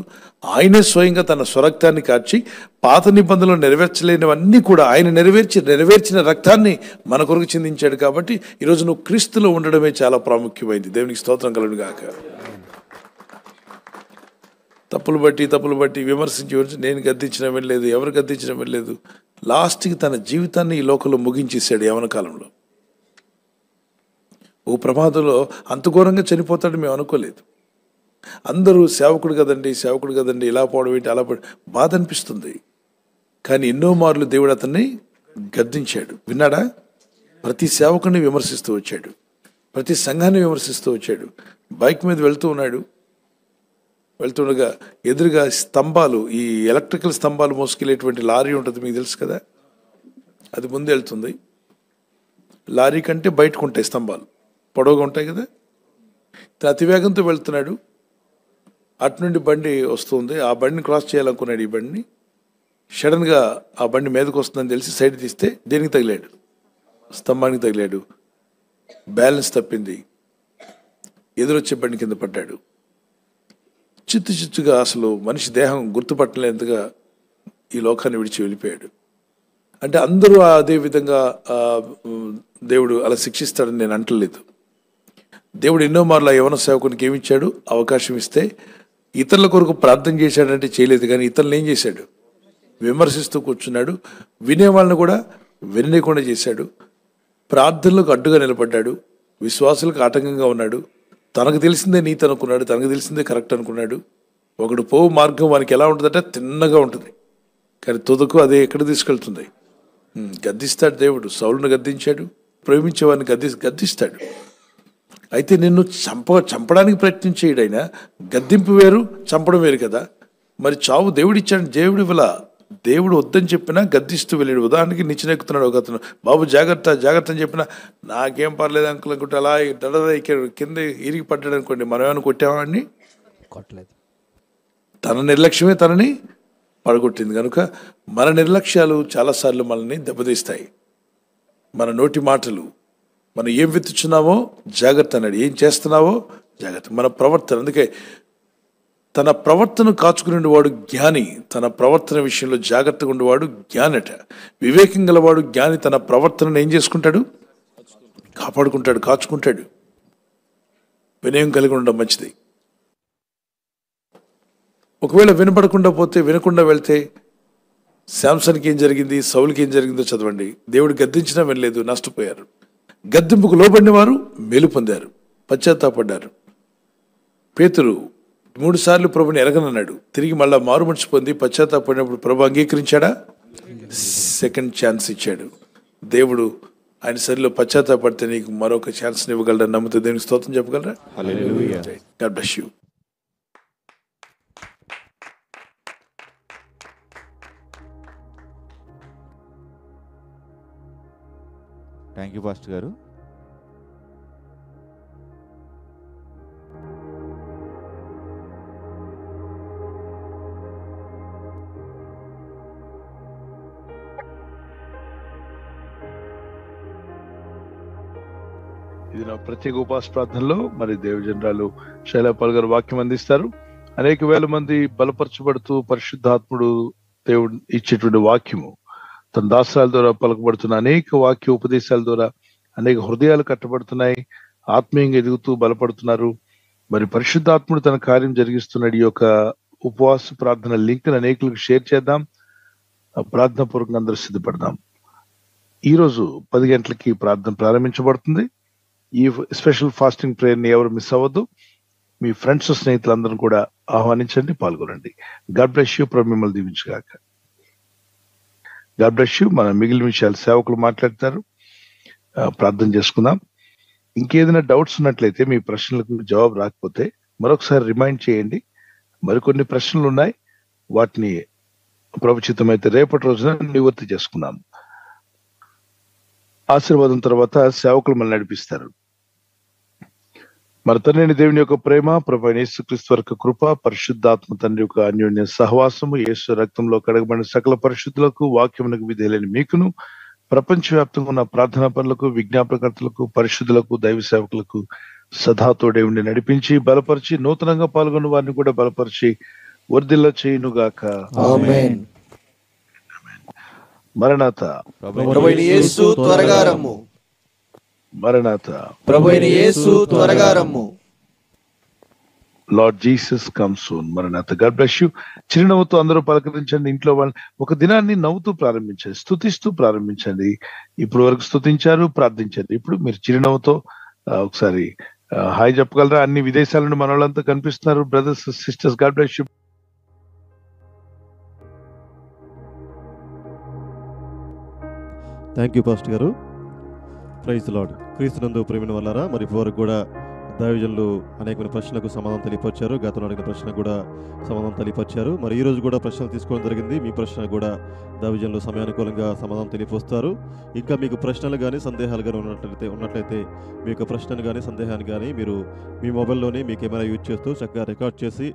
Speaker 2: ఆయనే స్వయంగా తన స్వరక్తాన్ని కార్చి పాత నిబంధనలు నెరవేర్చలేనివన్నీ కూడా ఆయన నెరవేర్చిన రక్తాన్ని మన కొరకు చిందించాడు. కాబట్టి ఈరోజు నువ్వు క్రీస్తులో ఉండడమే చాలా ప్రాముఖ్యమైంది. దేవునికి స్తోత్రం కలుగును గాక. తప్పులు బట్టి విమర్శించి నేను గద్దించడం వెళ్ళలేదు, ఎవరు గద్దించడం వెళ్ళలేదు. లాస్ట్కి తన జీవితాన్ని ఈ లోకంలో ముగించేశాడు యవన కాలంలో. ఓ ప్రమాదంలో అంత ఘోరంగా చనిపోతాడు మేము అనుకోలేదు. అందరూ సేవకుడు కదండి ఇలా పోవడం ఏంటి, అలా పోవడం, బాధ అనిపిస్తుంది. కానీ ఎన్నో మార్లు దేవుడు అతన్ని గద్దించాడు. విన్నాడా? ప్రతి సేవకుడిని విమర్శిస్తూ వచ్చాడు, ప్రతి సంఘాన్ని విమర్శిస్తూ వచ్చాడు. బైక్ మీద వెళ్తుండగా ఎదురుగా స్తంభాలు, ఈ ఎలక్ట్రికల్ స్తంభాలు మోసుకెళ్ళేటువంటి లారీ ఉంటుంది, మీకు తెలుసు కదా, అది ముందు వెళ్తుంది. లారీ కంటే బయటకు ఉంటాయి స్తంభాలు, పొడవుగా ఉంటాయి కదా. అతివేగంతో వెళ్తున్నాడు. అటు నుండి బండి వస్తుంది, ఆ బండిని క్రాస్ చేయాలనుకున్నాడు. ఈ బండిని సడన్గా ఆ బండి మీదకి వస్తుందని తెలిసి సైడ్ తీస్తే దేనికి తగిలాడు? స్తంభానికి తగిలాడు. బ్యాలెన్స్ తప్పింది, ఎదురొచ్చే బండి కింద పడ్డాడు. చిచ్చుగా అసలు మనిషి దేహం గుర్తుపట్టలేంతగా ఈ లోకాన్ని విడిచి వెళ్ళిపోయాడు. అంటే అందరూ అదే విధంగా దేవుడు అలా శిక్షిస్తాడని నేను అంటలేదు. దేవుడు ఎన్నో మార్లు ఆ యవన సేవకునికి ఏమిచ్చాడు? అవకాశం ఇస్తే ఇతరుల కొరకు ప్రార్థన చేశాడంటే చేయలేదు, కానీ ఇతరులను ఏం చేశాడు? విమర్శిస్తూ కూర్చున్నాడు. వినేవాళ్ళని కూడా వినలేకుండా చేశాడు. ప్రార్థనలకు అడ్డుగా నిలబడ్డాడు. విశ్వాసులకు ఆటంకంగా ఉన్నాడు. తనకు తెలిసిందే నీతి అనుకున్నాడు, తనకు తెలిసిందే కరెక్ట్ అనుకున్నాడు. ఒకడు పో మార్గం వానికి ఎలా ఉంటుందంటే తిన్నగా ఉంటుంది, కానీ తుదకు అదే ఎక్కడ తీసుకెళ్తుంది? గద్దిస్తాడు దేవుడు. సౌలును గద్దించాడు, ప్రేమించేవాడిని గద్దిస్తాడు. అయితే నిన్ను చంపడానికి ప్రయత్నం చేయడు ఆయన. గద్దింపు వేరు, చంపడం వేరు కదా. మరి చావు దేవుడిచ్చాడు, దేవుడు ఇవ్వలా. దేవుడు వద్దని చెప్పినా గద్దిస్తూ వెళ్ళాడు. ఉదాహరణకి నిచ్చెనెక్కుతున్నాడు ఒక అతను, బాబు జాగ్రత్త అని చెప్పినా నాకేం పర్లేదు అంకుల్ అనుకుంటే అలా కింద ఇరిగి పడ్డాడు అనుకోండి, మనం ఏమైనా కొట్టామని?
Speaker 1: కొట్టలేదు.
Speaker 2: తన నిర్లక్ష్యమే తనని పడగొట్టింది. కనుక మన నిర్లక్ష్యాలు చాలాసార్లు మనల్ని దెబ్బతీస్తాయి. మన నోటి మాటలు, మనం ఏం విత్తుచున్నామో జాగ్రత్త అన్నాడు, ఏం చేస్తున్నావో జాగ్రత్త. మన ప్రవర్తన, అందుకే తన ప్రవర్తన కాచుకునేవాడు జ్ఞాని, తన ప్రవర్తన విషయంలో జాగ్రత్తగా ఉండేవాడు జ్ఞానట. వివేకం గలవాడు జ్ఞాని తన ప్రవర్తనను ఏం చేసుకుంటాడు? కాపాడుకుంటాడు, కాచుకుంటాడు. వినయం కలిగి ఉండడం మంచిది. ఒకవేళ వినకుండా వెళ్తే శాంసన్కి ఏం జరిగింది, సౌలుకి ఏం జరిగిందో చదవండి. దేవుడు గద్దించినా వినలేదు, నష్టపోయారు. గద్దింపుకు లోబడిన వారు మేలు పొందారు, పశ్చాత్తాపడ్డారు. పేతురు 3 సార్లు ప్రభుని ఎరగనన్నాడు, తిరిగి మళ్ళా మారు మనసు పొంది పశ్చాత్తాపడినప్పుడు ప్రభు అంగీకరించాడా? సెకండ్ ఛాన్స్ ఇచ్చాడు. దేవుడు ఆయన సరిలో పశ్చాత్తాపడితే నీకు మరొక ఛాన్స్ ఇవ్వగలరా? నమ్మితే దేవునికి స్తోత్రం చెప్పగలరా? God bless you.
Speaker 3: Thank you pastor గారు.
Speaker 2: ఇది నా ప్రత్యేక ఉపాస ప్రార్థనలో మరి దేవజనరాలు శైలపాల్ గారు వాక్యం అందిస్తారు. అనేక వేల మంది బలపరచబడుతూ పరిశుద్ధాత్ముడు దేవుడు ఇచ్చేటువంటి వాక్యము తన దాసరాల ద్వారా పలకబడుతున్న అనేక వాక్య ఉపదేశాల ద్వారా అనేక హృదయాలు కట్టబడుతున్నాయి, ఆత్మీయంగా ఎదుగుతూ బలపడుతున్నారు. మరి పరిశుద్ధాత్ముడు తన కార్యం జరిగిస్తున్నాడు. ఈ యొక్క ఉపవాస ప్రార్థన లింక్ అనేకులకు షేర్ చేద్దాం. ప్రార్థన పూర్వకంగా అందరూ సిద్ధపడదాం. ఈరోజు 10 గంటలకి ప్రార్థన ప్రారంభించబడుతుంది. ఈ స్పెషల్ ఫాస్టింగ్ ప్రేయర్ని ఎవరు మిస్ అవ్వద్దు. మీ ఫ్రెండ్స్ స్నేహితులందరూ కూడా ఆహ్వానించండి, పాల్గొనండి. God bless you. ప్రభు మిమ్మల్ని దీవించుగాక. God bless you. మన మిగిలిన విషయాలు సేవకులు మాట్లాడతారు. ప్రార్థన చేసుకుందాం. ఇంకేదైనా డౌట్స్ ఉన్నట్లయితే, మీ ప్రశ్నలకు జవాబు రాకపోతే మరొకసారి రిమైండ్ చేయండి. మరికొన్ని ప్రశ్నలు ఉన్నాయి, వాటిని ప్రభుచితమైతే రేపటి రోజున నివృత్తి చేసుకున్నాం. ఆశీర్వాదం తర్వాత సేవకులు మనల్ని నడిపిస్తారు. మన తండ్రి దేవుని యొక్క ప్రేమ, ప్రభు అయిన యేసుక్రీస్తు యొక్క కృప, పరిశుద్ధాత్మ తండ్రి యొక్క అన్యోన్య సహవాసము, యేసు రక్తంలో కడగబడిన సకల పరిశుద్ధులకు, వాక్యమునకు విధేయులైన మీకును, ప్రపంచవ్యాప్తంగా ఉన్న ప్రార్థనా పనులకు, విజ్ఞాపనకర్తలకు, పరిశుద్ధులకు, దైవ సేవకులకు సదా తోడే ఉండి నడిపించి బలపరిచి, నూతనంగా పాల్గొన్న వారిని కూడా బలపరిచి వర్ధిల్ల చేయునుగాక.
Speaker 5: ఆమేన్.
Speaker 2: మరణాత.
Speaker 5: ప్రభువైన యేసు త్వరగా రమ్ము.
Speaker 2: మరణాత.
Speaker 5: ప్రభువైన యేసు త్వరగా రమ్ము.
Speaker 2: Lord Jesus come soon. మరణాత. God bless you. చిరునవ్వుతో అందరూ పలకరించండి. ఇంట్లో వాళ్ళు ఒక దినాన్ని నవ్వుతూ ప్రారంభించండి, స్తుతిస్తూ ప్రారంభించండి. ఇప్పుడు వరకు స్తుతించారు, ప్రార్థించండి. ఇప్పుడు మీరు చిరునవ్వుతో ఒకసారి హాయ్ చెప్పగలరా? అన్ని విదేశాల నుండి మన వాళ్ళంతా కనిపిస్తున్నారు. Brothers, sisters, God bless you.
Speaker 6: Thank you pastor గారు. Praise the Lord. క్రీస్తునందు ప్రేమిన వల్లారా, మరి ఇప్పటివరకు కూడా దైవజనులు అనేకమైన ప్రశ్నలకు సమాధానం తెలియపరిచారు. గతంలో అడిగిన ప్రశ్నకు కూడా సమాధానం తెలియపరిచారు. మరి ఈరోజు కూడా ప్రశ్నలు తీసుకోవడం జరిగింది. మీ ప్రశ్న కూడా దైవజనులు సమయానుకూలంగా సమాధానం తెలియపరుస్తారు. ఇంకా మీకు ప్రశ్నలు కానీ సందేహాలు కానీ ఉన్నట్లయితే మీ యొక్క ప్రశ్నను కానీ సందేహాన్ని కానీ మీరు మీ మొబైల్లోనే మీ కెమెరా యూజ్ చేస్తూ చక్కగా రికార్డ్ చేసి